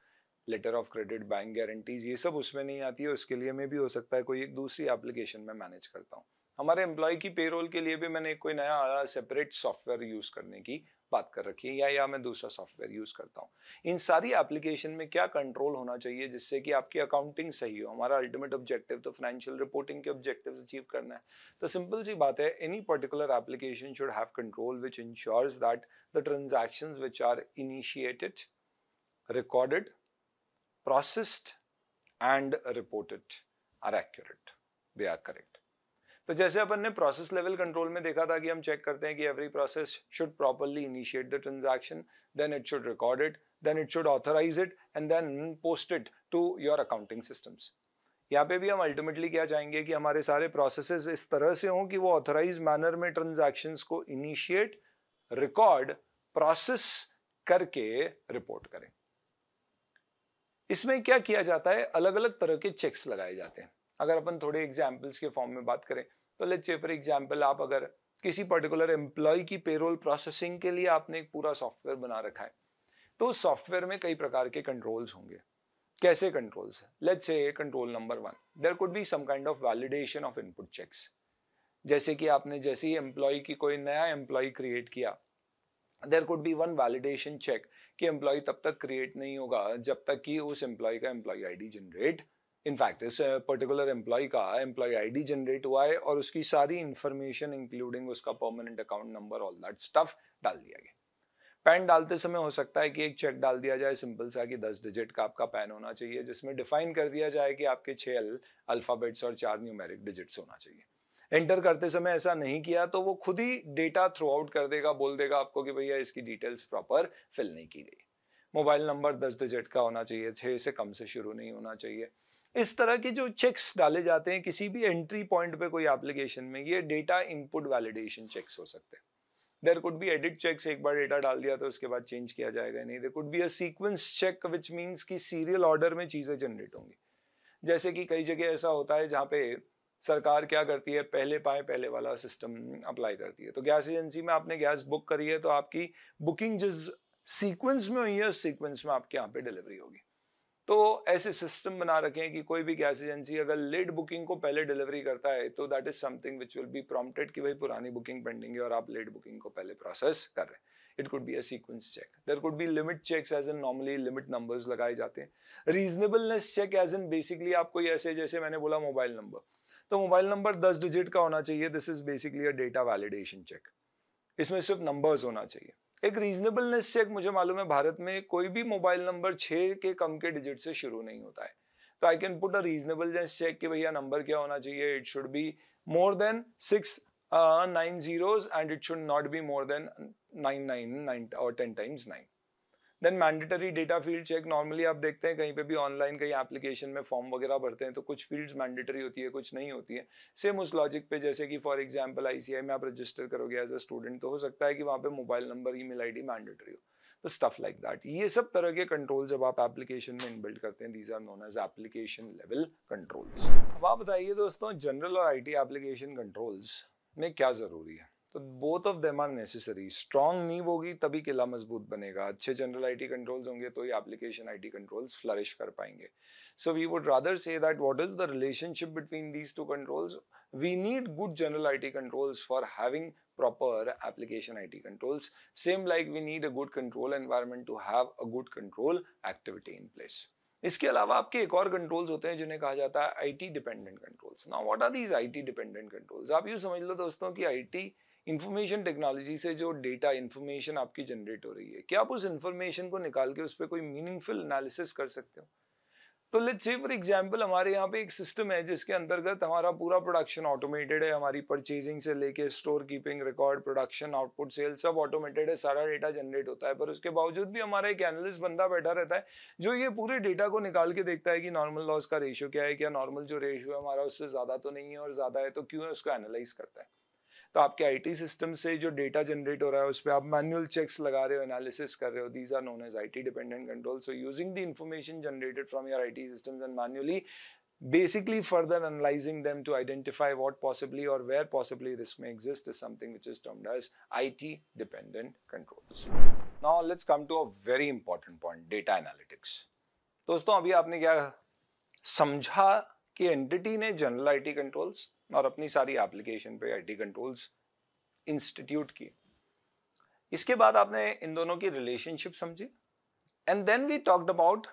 Speaker 2: later of credit, bank guarantees, ये सब उसमें नहीं आती है। उसके लिए मैं भी हो सकता है कोई एक दूसरी एप्लीकेशन में मैनेज करता हूँ। हमारे एम्प्लॉय की पेरोल के लिए भी मैंने कोई नया सेपरेट सॉफ्टवेयर यूज करने की बात कर रखी है, या मैं दूसरा सॉफ्टवेयर यूज करता हूँ। इन सारी एप्लीकेशन में क्या कंट्रोल होना चाहिए जिससे कि आपकी अकाउंटिंग सही हो। हमारा अल्टीमेट ऑब्जेक्टिव तो फाइनेंशियल रिपोर्टिंग के ऑब्जेक्टिव्स अचीव करना है। तो सिंपल सी बात है, any particular application should have control which ensures that the transactions which are initiated, recorded, processed and reported are accurate, they are correct। तो जैसे अपन ने प्रोसेस लेवल कंट्रोल में देखा था कि हम चेक करते हैं कि every process should properly initiate the transaction, then it should record it, then it should authorise it and then post it to your accounting systems. यहाँ पे भी हम अल्टीमेटली क्या चाहेंगे कि हमारे सारे प्रोसेसेस इस तरह से हों कि वो ऑथराइज मैनर में ट्रांजैक्शंस को इनिशिएट, रिकॉर्ड, प्रोसेस करके रिपोर्ट करें। इसमें क्या किया जाता है, अलग अलग तरह के चेक्स लगाए जाते हैं। अगर अपन थोड़े एग्जाम्पल्स के फॉर्म में बात करें तो लेट्स से फॉर एग्जाम्पल, आप अगर किसी पर्टिकुलर एम्प्लॉय की पेरोल प्रोसेसिंग के लिए आपने एक पूरा सॉफ्टवेयर बना रखा है, तो उस सॉफ्टवेयर में कई प्रकार के कंट्रोल्स होंगे। कैसे controls? Let's say control number 1, there could be some kind of validation of input checks. जैसे कि आपने जैसे ही एम्प्लॉय की कोई नया एम्प्लॉय क्रिएट किया, there could be one validation check कि एम्प्लॉय तब तक क्रिएट नहीं होगा जब तक कि उस एम्प्लॉय का एम्प्लॉय आईडी जनरेट, इनफैक्ट इस पर्टिकुलर एम्प्लॉय का एम्प्लॉय आईडी जनरेट हुआ है और उसकी सारी इंफॉर्मेशन इंक्लूडिंग उसका permanent account number, all that stuff डाल दिया गया। पैन डालते समय हो सकता है कि एक चेक डाल दिया जाए सिंपल सा कि 10 डिजिट का आपका पैन होना चाहिए, जिसमें डिफाइन कर दिया जाए कि आपके 6 अल्फाबेट्स और 4 न्यूमेरिक डिजिट्स होना चाहिए। एंटर करते समय ऐसा नहीं किया तो वो खुद ही डेटा थ्रू आउट कर देगा, बोल देगा आपको कि भैया इसकी डिटेल्स प्रॉपर फिल नहीं की गई। मोबाइल नंबर 10 डिजिट का होना चाहिए, 6 से कम से शुरू नहीं होना चाहिए। इस तरह के जो चेक्स डाले जाते हैं किसी भी एंट्री पॉइंट पे कोई एप्लीकेशन में, ये डेटा इनपुट वैलिडेशन चेक्स हो सकते हैं। There could be edit checks, एक बार डेटा डाल दिया तो उसके बाद चेंज किया जाएगा नहीं। There could be a sequence check which means कि सीरियल ऑर्डर में चीजें जनरेट होंगी। जैसे कि कई जगह ऐसा होता है जहाँ पे सरकार क्या करती है, पहले पाए पहले वाला सिस्टम अप्लाई करती है। तो गैस एजेंसी में आपने गैस बुक करी है तो आपकी बुकिंग जिस सीक्वेंस में हुई है उस सीक्वेंस में आपके यहाँ पे डिलीवरी होगी। तो ऐसे सिस्टम बना रखे हैं कि कोई भी गैस एजेंसी अगर लेट बुकिंग को पहले डिलीवरी करता है तो that is something which will be prompted कि भाई पुरानी बुकिंग पेंडिंग है और आप लेट बुकिंग को पहले प्रोसेस कर रहे हैं। It could be a sequence check. There could be limit checks, as in normally limit numbers लगाए जाते हैं। Reasonableness check, as in basically आपको ऐसे, जैसे मैंने बोला मोबाइल नंबर, तो मोबाइल नंबर 10 डिजिट का होना चाहिए। This is basically a data validation check, इसमें सिर्फ नंबर्स होना चाहिए। एक रीजनेबलनेस चेक, मुझे मालूम है भारत में कोई भी मोबाइल नंबर 6 के कम के डिजिट से शुरू नहीं होता है, तो I can put a reasonableness check कि भैया नंबर क्या होना चाहिए, it should be more than 6 9 zeros and it should not be more than 9 or 10 times 9। Then mandatory data field check, normally आप देखते हैं कहीं पे भी ऑनलाइन कहीं एप्लीकेशन में फॉर्म वगैरह भरते हैं तो कुछ फील्ड्स मैंडेटरी होती है, कुछ नहीं होती है। सेम उस लॉजिक पे, जैसे कि फॉर एग्जांपल आईसीआई में आप रजिस्टर करोगे एज अ स्टूडेंट तो हो सकता है कि वहाँ पे mobile number, email ID mandatory हो, तो स्टफ लाइक दैट। ये सब तरह के कंट्रोल जब आप एप्लीकेशन में इनबिल्ड करते हैं, these are known as application level controls. अब आप बताइए दोस्तों, जनरल और आईटी एप्लीकेशन कंट्रोल्स में क्या जरूरी है? तो both of them are necessary. Strong नींव होगी तभी किला मजबूत बनेगा। अच्छे जनरल आईटी कंट्रोल्स होंगे तो ये एप्लीकेशन आईटी कंट्रोल्स फ्लरिश कर पाएंगे। So we would rather say that what is the relationship between these two controls. We need good general IT controls for having proper application IT controls, same like we need a good control environment to have a good control activity in place। इसके अलावा आपके एक और controls होते हैं जिन्हें कहा जाता है IT dependent controls. Now what are these IT dependent controls? आप यूं समझ लो दोस्तों कि आईटी इंफॉर्मेशन टेक्नोलॉजी से जो डेटा इंफॉर्मेशन आपकी जनरेट हो रही है, क्या आप उस इंफॉर्मेशन को निकाल के उस पर कोई मीनिंगफुल एनालिसिस कर सकते हो? तो लेट्स से फॉर एग्जांपल हमारे यहाँ पे एक सिस्टम है जिसके अंतर्गत हमारा पूरा प्रोडक्शन ऑटोमेटेड है। हमारी परचेजिंग से लेके store keeping, record, production, output, sale सब ऑटोमेटेड है, सारा डेटा जनरेट होता है। पर उसके बावजूद भी हमारा एक एनालिस्ट बंदा बैठा रहता है जो ये पूरे डेटा को निकाल के देखता है कि नॉर्मल लॉस का रेशियो क्या है, क्या नॉर्मल जो रेशियो है हमारा उससे ज्यादा तो नहीं है, और ज्यादा है तो क्यों है, उसको एनालाइज करता है। तो आपके आईटी सिस्टम से जो डेटा जनरेट हो रहा है उस पर आप मैनुअल चेक्स लगा रहे हो, एनालिसिस कर रहे हो, these are known as IT dependent control. So using the information generated from your IT systems and manually basically further analyzing them to identify what possibly or where possibly risk may exist is something which is termed as IT dependent controls. Now let's come to a very important point, data analytics. दोस्तों अभी आपने क्या समझा कि entity ने general IT controls और अपनी सारी एप्लीकेशन पे आईटी कंट्रोल्स इंस्टीट्यूट की. इसके बाद आपने इन दोनों की रिलेशनशिप समझी and then we talked about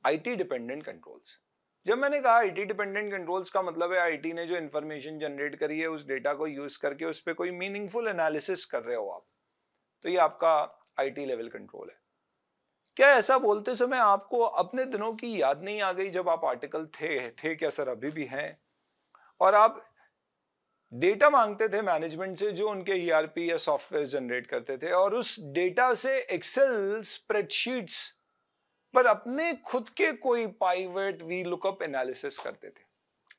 Speaker 2: IT dependent controls. जब मैंने कहा आईटी डिपेंडेंट कंट्रोल्स का मतलब है आईटी ने जो इंफॉर्मेशन जनरेट करी है उस डेटा को यूज करके उस पर कोई मीनिंगफुल एनालिसिस कर रहे हो आप, तो ये आपका आईटी लेवल कंट्रोल है. क्या ऐसा बोलते समय आपको अपने दिनों की याद नहीं आ गई जब आप आर्टिकल थे क्या सर अभी भी हैं, और आप डेटा मांगते थे मैनेजमेंट से जो उनके ईआरपी या सॉफ्टवेयर जनरेट करते थे और उस डेटा से एक्सेल स्प्रेडशीट्स पर अपने खुद के कोई पाइवेट वी लुकअप एनालिसिस करते थे.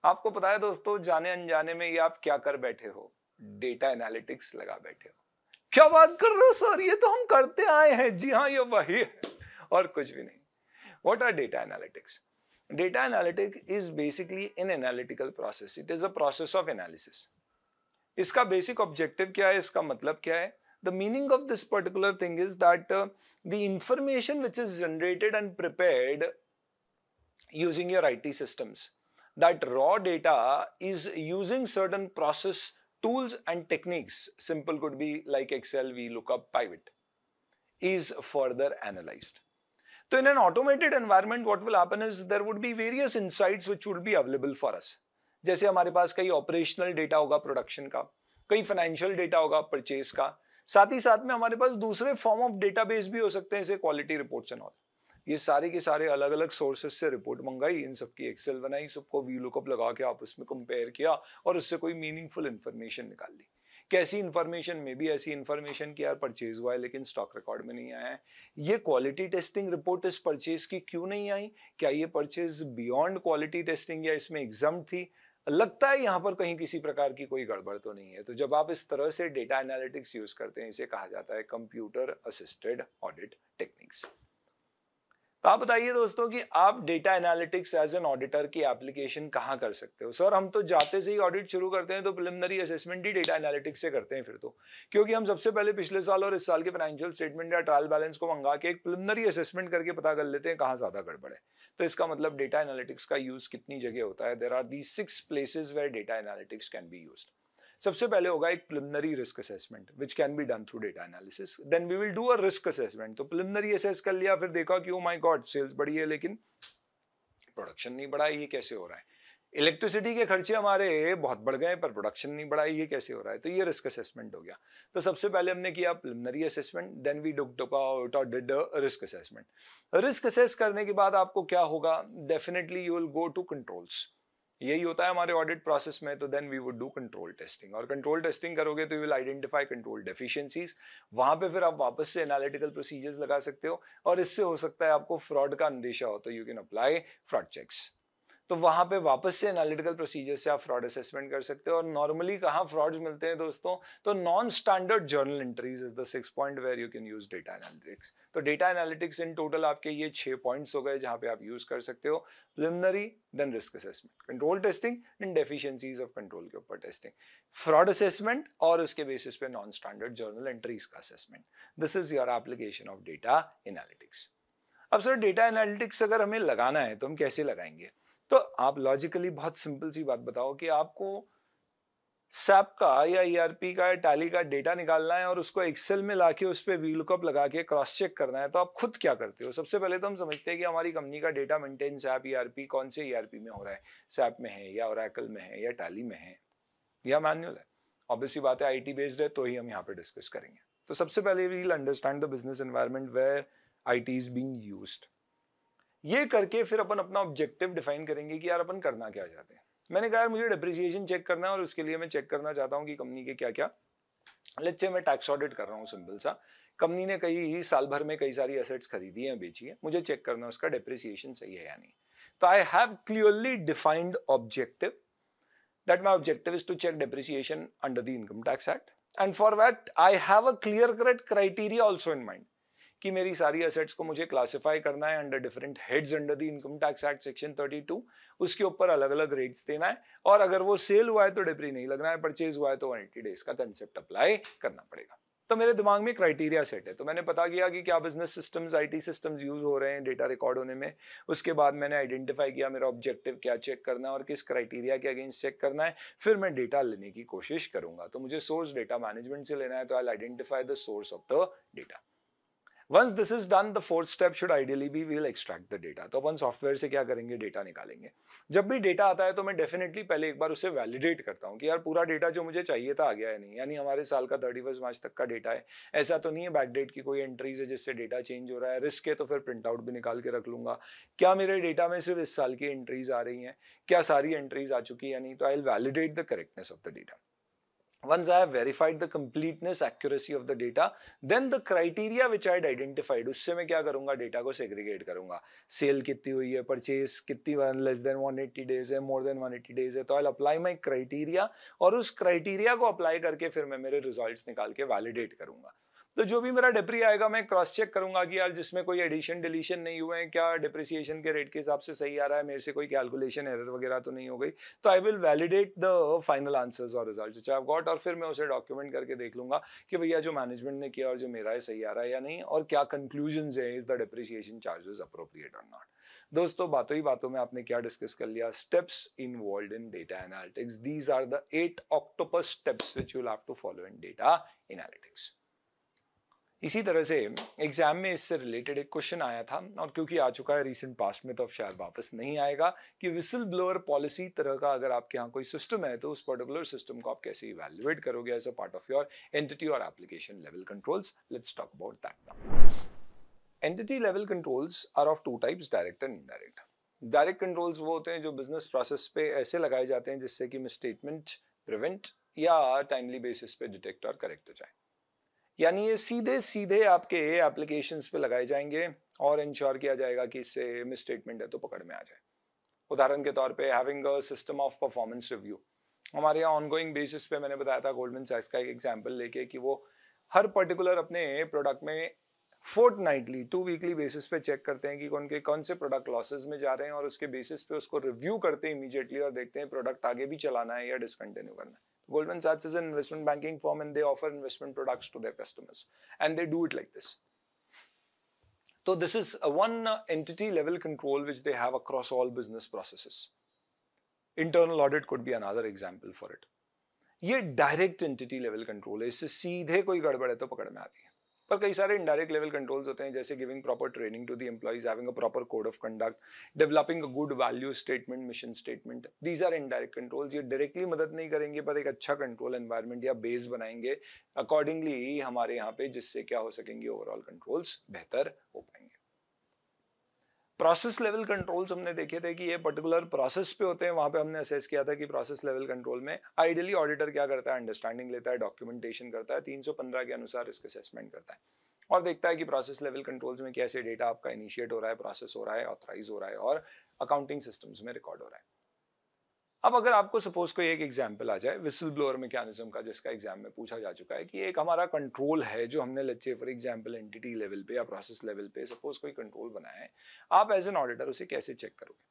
Speaker 2: आपको पता है दोस्तों जाने अनजाने में ये आप क्या कर बैठे हो, डेटा एनालिटिक्स लगा बैठे हो. क्या बात कर रहे हो सर, ये तो हम करते आए हैं. जी हाँ, ये वही है और कुछ भी नहीं. What are data analytics? Data analytics is basically an analytical process. It is a process of analysis. इसका बेसिक ऑब्जेक्टिव क्या है, इसका मतलब क्या है? The meaning of this particular thing is that the information which is generated and prepared using your IT systems, that raw data is using certain process tools and techniques, simple could be like Excel, VLOOKUP, pivot, is further analyzed. So in an automated environment, what will happen is there would be various insights which would be available for us. जैसे हमारे पास कई operational data होगा production का, कई financial data होगा purchase का, साथ ही साथ में हमारे पास दूसरे फॉर्म ऑफ डेटाबेस भी हो सकते हैं जैसे क्वालिटी रिपोर्ट्स एंड ऑल. ये सारे के सारे अलग अलग सोर्सेस से रिपोर्ट मंगाई, इन सबकी एक्सेल बनाई, सबको वीलुकअप लगा के आपस में कंपेयर किया और उससे कोई मीनिंगफुल इंफॉर्मेशन निकाल ली. कैसी इंफॉर्मेशन में भी ऐसी इंफॉर्मेशन की यार परचेज हुआ है लेकिन स्टॉक रिकॉर्ड में नहीं आया है. ये क्वालिटी टेस्टिंग रिपोर्ट इस परचेज की क्यों नहीं आई? क्या ये परचेज बियॉन्ड क्वालिटी टेस्टिंग या इसमें एग्जाम थी? लगता है यहां पर कहीं किसी प्रकार की कोई गड़बड़ तो नहीं है. तो जब आप इस तरह से डेटा एनालिटिक्स यूज करते हैं इसे कहा जाता है कंप्यूटर असिस्टेड ऑडिट टेक्निक्स. तो आप बताइए दोस्तों कि आप data analytics as an auditor की एप्लीकेशन कहां कर सकते हो? सर हम तो जाते से ही ऑडिट शुरू करते हैं तो प्रिलिमिनरी असेसमेंट ही डेटा एनालिटिक्स से करते हैं फिर तो, क्योंकि हम सबसे पहले पिछले साल और इस साल के फाइनेंशियल स्टेटमेंट या ट्रायल बैलेंस को मंगा के एक प्रिलिमिनरी असेसमेंट करके पता कर लेते हैं कहां ज्यादा गड़बड़ है. तो इसका मतलब डेटा एनालिटिक्स का यूज कितनी जगह होता है? There are the 6 places where data analytics can be used. सबसे पहले होगा एक preliminary risk assessment which can be done through data analysis. Then we will do a risk assessment. तो प्रिलिमिनरी असेस कर लिया, फिर देखा कि ओ माय गॉड सेल्स बढ़ी है लेकिन प्रोडक्शन नहीं बढ़ा है, ये कैसे हो रहा है? इलेक्ट्रिसिटी के खर्चे हमारे बहुत बढ़ गए पर प्रोडक्शन नहीं बढ़ा है, ये कैसे हो रहा है? तो ये रिस्क असेसमेंट हो गया. तो सबसे पहले हमने किया preliminary assessment, then we did risk assessment. Risk assess करने के बाद आपको क्या होगा? Definitely you will go to controls. यही होता है हमारे ऑडिट प्रोसेस में. तो then we would do control testing, और कंट्रोल टेस्टिंग करोगे तो you will identify control deficiencies. वहां पे फिर आप वापस से एनालिटिकल प्रोसीजर्स लगा सकते हो और इससे हो सकता है आपको फ्रॉड का अंदेशा हो तो you can apply fraud checks. तो वहां पे वापस से एनालिटिकल प्रोसीजर से आप फ्रॉड असेसमेंट कर सकते हो. और नॉर्मली कहाँ फ्रॉड्स मिलते हैं दोस्तों? तो non standard journal entries is the 6 point where you can use data analytics. तो डेटा एनालिटिक्स इन टोटल आपके ये 6 पॉइंट्स हो गए जहां पे आप यूज कर सकते हो. Preliminary, then risk assessment, control testing and deficiencies of control के ऊपर टेस्टिंग, फ्रॉड असेसमेंट और उसके बेसिस पे नॉन स्टैंडर्ड जर्नल एंट्रीज का assessment. This is your application of data analytics. अब सर डेटा एनालिटिक्स अगर हमें लगाना है तो हम कैसे लगाएंगे? तो आप लॉजिकली बहुत सिंपल सी बात बताओ कि आपको सैप का या ईआरपी का या टैली का डेटा निकालना है और उसको एक्सेल में लाके उस पर वीलुकअप लगा के क्रॉस चेक करना है. तो आप खुद क्या करते हो? सबसे पहले तो हम समझते हैं कि हमारी कंपनी का डेटा मेंटेन सैप ईआरपी कौन से ईआरपी में हो रहा है, सैप में है या ओरेकल में है या टैली में है या मैनुअल है. ऑब्वियसली बात है आईटी बेस्ड है तो ही हम यहाँ पे डिस्कस करेंगे. तो सबसे पहले we will understand the business environment where IT is being used. ये करके फिर अपन अपना ऑब्जेक्टिव डिफाइन करेंगे कि यार अपन करना क्या चाहते हैं. मैंने कहा यार मुझे डेप्रिसिएशन चेक करना है और उसके लिए मैं चेक करना चाहता हूँ कि कंपनी के क्या क्या, लेट्स से मैं टैक्स ऑडिट कर रहा हूँ सिंपल सा. कंपनी ने कई साल भर में कई सारी एसेट्स खरीदी है बेची है, मुझे चेक करना है उसका डेप्रिसिएशन सही है या नहीं. तो I have clearly defined objective that my objective is to check depreciation under the Income Tax Act, and for that I have a clear-cut criteria also in mind कि मेरी सारी assets को मुझे classify करना है under different heads under the Income Tax Act section 32, उसके ऊपर अलग-अलग rates देना है, और अगर वो sale हुआ है तो डेप्री नहीं लगना है, परचेज हुआ है तो 180 days का concept apply करना पड़ेगा। तो मेरे दिमाग में क्राइटेरिया सेट है, तो मैंने पता किया कि क्या business systems, IT systems use हो रहे हैं डेटा रिकॉर्ड होने में। उसके बाद मैंने आइडेंटिफाई किया मेरा ऑब्जेक्टिव क्या चेक करना है और किस क्राइटेरिया के अगेंस्ट चेक करना है। फिर मैं डेटा लेने की कोशिश करूंगा। तो मुझे सोर्स डेटा मैनेजमेंट से लेना है, तो I will identify the source of the data. Once this is done, the fourth step should ideally be we'll extract the data. तो अपन सॉफ्टवेयर से क्या करेंगे, डेटा निकालेंगे। जब भी डेटा आता है तो मैं डेफिनेटली पहले एक बार उसे वैलिडेट करता हूँ कि यार पूरा डेटा जो मुझे चाहिए था आ गया है नहीं, यानी हमारे साल का 31 मार्च तक का डेटा है, ऐसा तो नहीं है बैकडेट की कोई एंट्रीज है जिससे डेटा चेंज हो रहा है। रिस्क है तो फिर प्रिंट आउट भी निकाल के रख लूंगा। क्या मेरे डेटा में सिर्फ इस साल की एंट्रीज आ रही हैं, क्या सारी एंट्रीज आ चुकी है या नहीं, तो I will validate the correctness of the data. Once I have verified the completeness, accuracy of the data, then the criteria which I had identified, उससे मैं क्या करूँगा, डेटा को segregate करूँगा। सेल कितनी हुई है, परचेज कितनी less than 180 days है, more than 180 days है, तो I'll apply my criteria, और उस criteria को apply करके फिर मैं मेरे results निकाल के validate करूँगा। तो जो भी मेरा डेप्री आएगा मैं क्रॉस चेक करूंगा कि यार जिसमें कोई एडिशन डिलीशन नहीं हुए हैं, क्या डिप्रिसिएशन के रेट के हिसाब से सही आ रहा है, मेरे से कोई कैलकुलेशन एरर वगैरह तो नहीं हो गई। तो I will validate the final answers और results which I have got, और फिर मैं उसे डॉक्यूमेंट करके देख लूंगा कि भैया जो मैनेजमेंट ने किया और जो मेरा है सही आ रहा है या नहीं, और क्या कंक्लूजन्स है, is the depreciation charges appropriate और नॉट। दोस्तों बातों ही बातों में आपने क्या डिस्कस कर लिया, steps involved in data analytics. These are the 8 octopus steps which you will have to follow in data analytics. इसी तरह से एग्जाम में इससे रिलेटेड एक क्वेश्चन आया था, और क्योंकि आ चुका है रीसेंट पास्ट में तो अब शायद वापस नहीं आएगा, कि विसल ब्लोअर पॉलिसी तरह का अगर आपके यहाँ कोई सिस्टम है तो उस पर्टिकुलर सिस्टम को आप कैसे इवैल्यूएट करोगे as a part of your entity और application level controls. Let's talk about that now. Entity level controls are of two types, direct and indirect. Direct controls वो होते हैं जो बिजनेस प्रोसेस पे ऐसे लगाए जाते हैं जिससे कि मिसस्टेटमेंट प्रिवेंट या टाइमली बेसिस पे डिटेक्ट और करेक्ट हो जाए, यानी ये सीधे सीधे आपके एप्लीकेशंस पे लगाए जाएंगे और इंश्योर किया जाएगा कि इससे मिसस्टेटमेंट है तो पकड़ में आ जाए। उदाहरण के तौर पे having a system of performance review. हमारे यहाँ ऑनगोइंग बेसिस पे मैंने बताया था गोल्डमैन सैक्स का एक एग्जांपल लेके कि वो हर पर्टिकुलर अपने प्रोडक्ट में फोर्टनाइटली 2 वीकली बेसिस पे चेक करते हैं कि उनके कौन से प्रोडक्ट लॉसेज में जा रहे हैं, और उसके बेसिस पे उसको रिव्यू करते हैं इमीडिएटली और देखते हैं प्रोडक्ट आगे भी चलाना है या डिसकंटिन्यू करना है। Goldman Sachs is an investment banking firm and they offer investment products to their customers, and they do it like this. So this is one entity level control which they have across all business processes. Internal audit could be another example for it. ये direct entity level control है, इससे सीधे कोई गड़बड़ है तो पकड़ में आती है। पर कई सारे इनडायरेक्ट लेवल कंट्रोल्स होते हैं, जैसे giving proper training to the employees, having a proper code of conduct, developing a good value statement, mission statement. These are indirect controls. ये डायरेक्टली मदद नहीं करेंगे पर एक अच्छा कंट्रोल एनवायरनमेंट या बेस बनाएंगे अकॉर्डिंगली हमारे यहाँ पे, जिससे क्या हो सकेंगे, ओवरऑल कंट्रोल्स बेहतर हो पाएंगे। प्रोसेस लेवल कंट्रोल्स हमने देखे थे कि ये पर्टिकुलर प्रोसेस पे होते हैं, वहां पे हमने असेस किया था कि प्रोसेस लेवल कंट्रोल में आइडियली ऑडिटर क्या करता है, अंडरस्टैंडिंग लेता है, डॉक्यूमेंटेशन करता है, 315 के अनुसार रिस्क असेसमेंट करता है और देखता है कि प्रोसेस लेवल कंट्रोल्स में कैसे डेटा आपका इनिशिएट हो रहा है, प्रोसेस हो रहा है, ऑथराइज हो रहा है और अकाउंटिंग सिस्टम्स में रिकॉर्ड हो रहा है। अब अगर आपको सपोज कोई एक एग्जांपल आ जाए विसल ब्लोअर मैकेनिज्म का, जिसका एग्जाम में पूछा जा चुका है कि एक हमारा कंट्रोल है जो हमने let's say for example entity level पे या प्रोसेस लेवल पे सपोज कोई कंट्रोल बनाया है, आप एज एन ऑडिटर उसे कैसे चेक करोगे?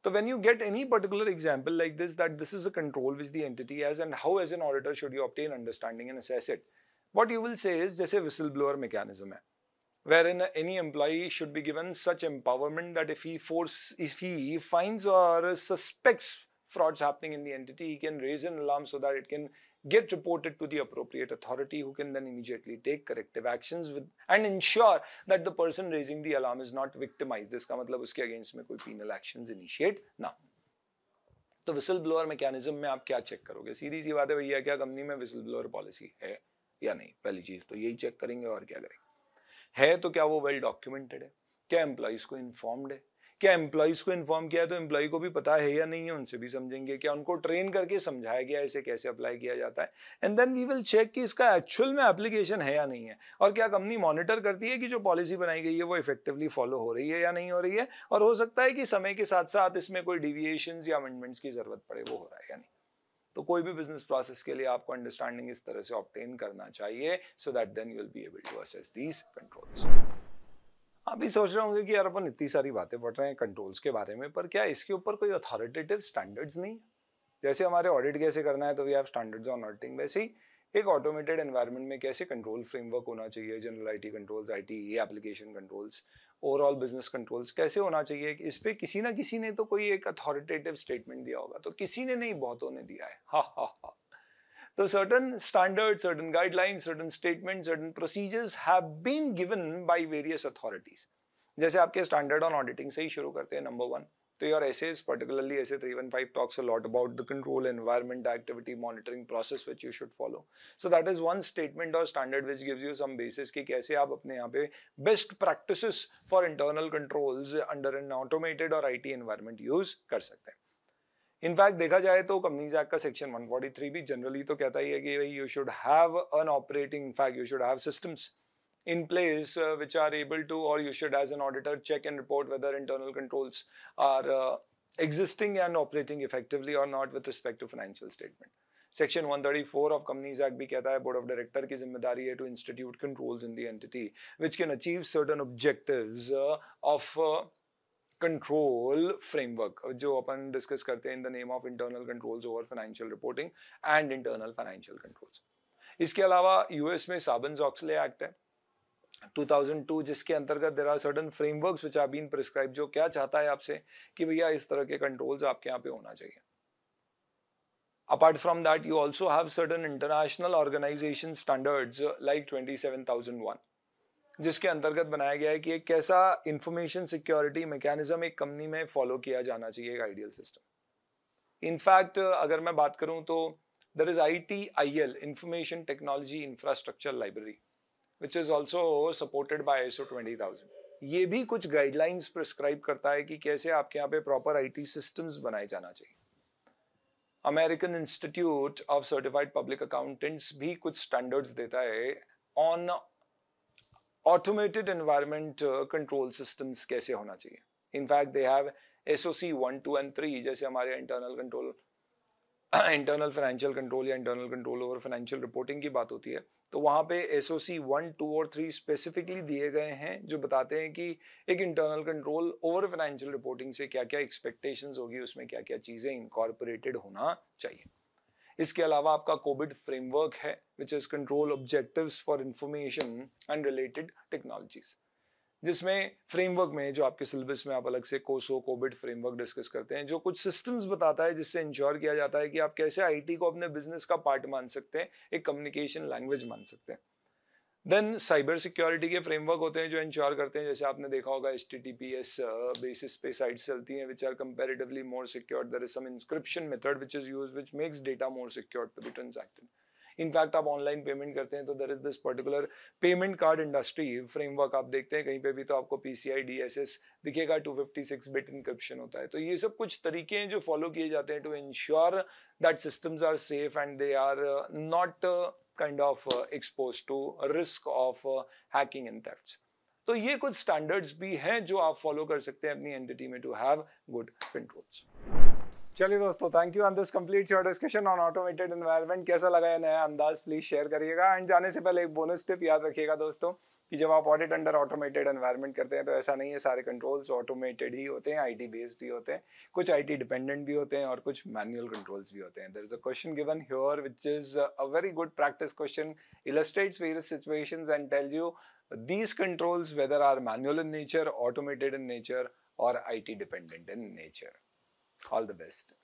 Speaker 2: तो when you get any particular example like this, that this is a control which the entity has and how as an auditor should you obtain understanding and assess it, what you will say is जैसे whistleblower mechanism है, wherein any employee should be given such empowerment that if he finds or suspects frauds happening in the entity, he can raise an alarm so that it can get reported to the appropriate authority, who can then immediately take corrective actions with and ensure that the person raising the alarm is not victimized. इसका मतलब उसके against में कोई penal actions initiate ना हो। तो whistle blower mechanism में आप क्या चेक करोगे? सीधी सी बात है भैया, क्या कंपनी में विसल ब्लोअर पॉलिसी है या नहीं? पहली चीज तो यही चेक करेंगे और क्या करेंगे। है तो क्या वो वेल डॉक्यूमेंटेड है? क्या एम्प्लॉइज को इन्फॉर्म्ड है? क्या एम्प्लॉइज को इन्फॉर्म किया है तो एम्प्लॉय को भी पता है या नहीं है, उनसे भी समझेंगे। क्या उनको ट्रेन करके समझाया गया है इसे कैसे अप्लाई किया जाता है? And then we will check कि इसका एक्चुअल में एप्लीकेशन है या नहीं है, और क्या कंपनी मॉनिटर करती है कि जो पॉलिसी बनाई गई है वो इफेक्टिवली फॉलो हो रही है या नहीं हो रही है, और हो सकता है कि समय के साथ साथ इसमें कोई डिविएशंस या अमेंडमेंट्स की जरूरत पड़े, वो हो रहा है या नहीं। तो कोई भी बिजनेस प्रोसेस के लिए आपको अंडरस्टैंडिंग इस तरह से ऑब्टेन करना चाहिए, so that then you will be able to assess these controls. आप भी सोच रहे होंगे कि यार अपन इतनी सारी बातें पढ़ रहे हैं कंट्रोल्स के बारे में, पर क्या इसके ऊपर कोई अथॉरिटेटिव स्टैंडर्ड्स नहीं? जैसे हमारे ऑडिट कैसे करना है तो we have standards on auditing, वैसे ही एक ऑटोमेटेड एनवायरनमेंट में कैसे कंट्रोल फ्रेमवर्क होना चाहिए, general IT controls, IT application controls, overall business controls कैसे होना चाहिए, इस पे किसी ना किसी ने तो कोई एक अथॉरिटेटिव स्टेटमेंट दिया होगा। तो किसी ने नहीं, बहुतों ने दिया है। हा हा हा। तो certain standards, certain guidelines, certain statements, certain procedures have been given by various authorities. जैसे आपके स्टैंडर्ड ऑन ऑडिटिंग से ही शुरू करते हैं, नंबर 1। तो your essays, particularly essay 315 talks a lot about the control environment, activity monitoring process which you should follow. So that is one statement or standard which gives you some basis कि कैसे आप अपने यहाँ पे best practices for internal controls under an automated और IT environment use कर सकते हैं। इनफैक्ट देखा जाए तो कंपनीज एक्ट का सेक्शन 143 भी जनरली तो कहता ही है कि भाई you should have an operating, in fact you should have systems in place which are able to, or you should as an auditor check and report whether internal controls are existing and operating effectively or not with respect to financial statement. Section 134 of Companies Act भी कहता है board of director की जिम्मेदारी है to institute controls in the entity which can achieve certain objectives of control framework, जो अपन discuss करते हैं in the name of internal controls over financial reporting and internal financial controls. इसके अलावा US में सार्बन्स-ऑक्सले act है 2002, जिसके अंतर्गत there are certain frameworks which have been prescribe, जो क्या चाहता है आपसे कि भैया इस तरह के कंट्रोल्स आपके यहाँ पे होना चाहिए। Apart from that you also have certain international organisation standards like 27001, जिसके अंतर्गत बनाया गया है कि एक कैसा इंफॉर्मेशन सिक्योरिटी मैकेनिज्म एक कंपनी में फॉलो किया जाना चाहिए, एक आइडियल सिस्टम। इनफैक्ट अगर मैं बात करूं तो there is ITIL, information technology infrastructure library, which is also supported by ISO 20000। ये भी कुछ गाइडलाइंस प्रिस्क्राइब करता है कि कैसे आपके यहाँ पे प्रॉपर IT सिस्टम्स बनाए जाना चाहिए। American Institute of Certified Public Accountants भी कुछ स्टैंडर्ड्स देता है on automated environment control systems कैसे होना चाहिए। In fact they have SOC 1, 2 and 3, जैसे हमारे internal control, internal financial control या internal control over financial reporting की बात होती है, तो वहाँ पे SOC 1, 2 और 3 स्पेसिफिकली दिए गए हैं जो बताते हैं कि एक internal control over financial reporting से क्या क्या एक्सपेक्टेशंस होगी, उसमें क्या क्या चीज़ें इनकॉर्पोरेटेड होना चाहिए। इसके अलावा आपका कोबिड फ्रेमवर्क है which is control objectives for information and related technologies, जिसमें फ्रेमवर्क में जो आपके सिलेबस में आप अलग से कोसो कोबिड फ्रेमवर्क डिस्कस करते हैं, जो कुछ सिस्टम्स बताता है जिससे इंश्योर किया जाता है कि आप कैसे IT को अपने बिजनेस का पार्ट मान सकते हैं, एक कम्युनिकेशन लैंग्वेज मान सकते हैं। देन साइबर सिक्योरिटी के फ्रेमवर्क होते हैं जो इंश्योर करते हैं, जैसे आपने देखा होगा HTTPS बेसिस पे साइट्स चलती हैं which are comparatively more secure, there is some encryption method which is used which makes data more secure to be transacted. In fact आप ऑनलाइन पेमेंट करते हैं तो there is this particular payment card industry framework, आप देखते हैं कहीं पे भी तो आपको PCI DSS दिखेगा, 256 बिट इंक्रिप्शन होता है। तो ये सब कुछ तरीके हैं जो फॉलो किए जाते हैं to ensure that systems are safe and they are not kind of exposed to risk of hacking and thefts। तो ये कुछ स्टैंडर्ड्स भी हैं जो आप फॉलो कर सकते हैं अपनी एंटिटी में टू हैव गुड कंट्रोल्स। चलिए दोस्तों, thank you, and this completes your discussion on automated environment. कैसा लगा ये नया अंदाज, प्लीज शेयर करिएगा। एंड जाने से पहले एक बोनस टिप याद रखिएगा दोस्तों कि जब आप ऑडिट अंडर ऑटोमेटेड एनवायरनमेंट करते हैं तो ऐसा नहीं है सारे कंट्रोल्स ऑटोमेटेड ही होते हैं, IT बेस्ड ही होते हैं, कुछ IT डिपेंडेंट भी होते हैं और कुछ मैनुअल कंट्रोल्स भी होते हैं। There is a question given here which is a very good practice question, illustrates various situations and tell you these controls whether are manual in nature, automated in nature or IT dependent in nature. All the best.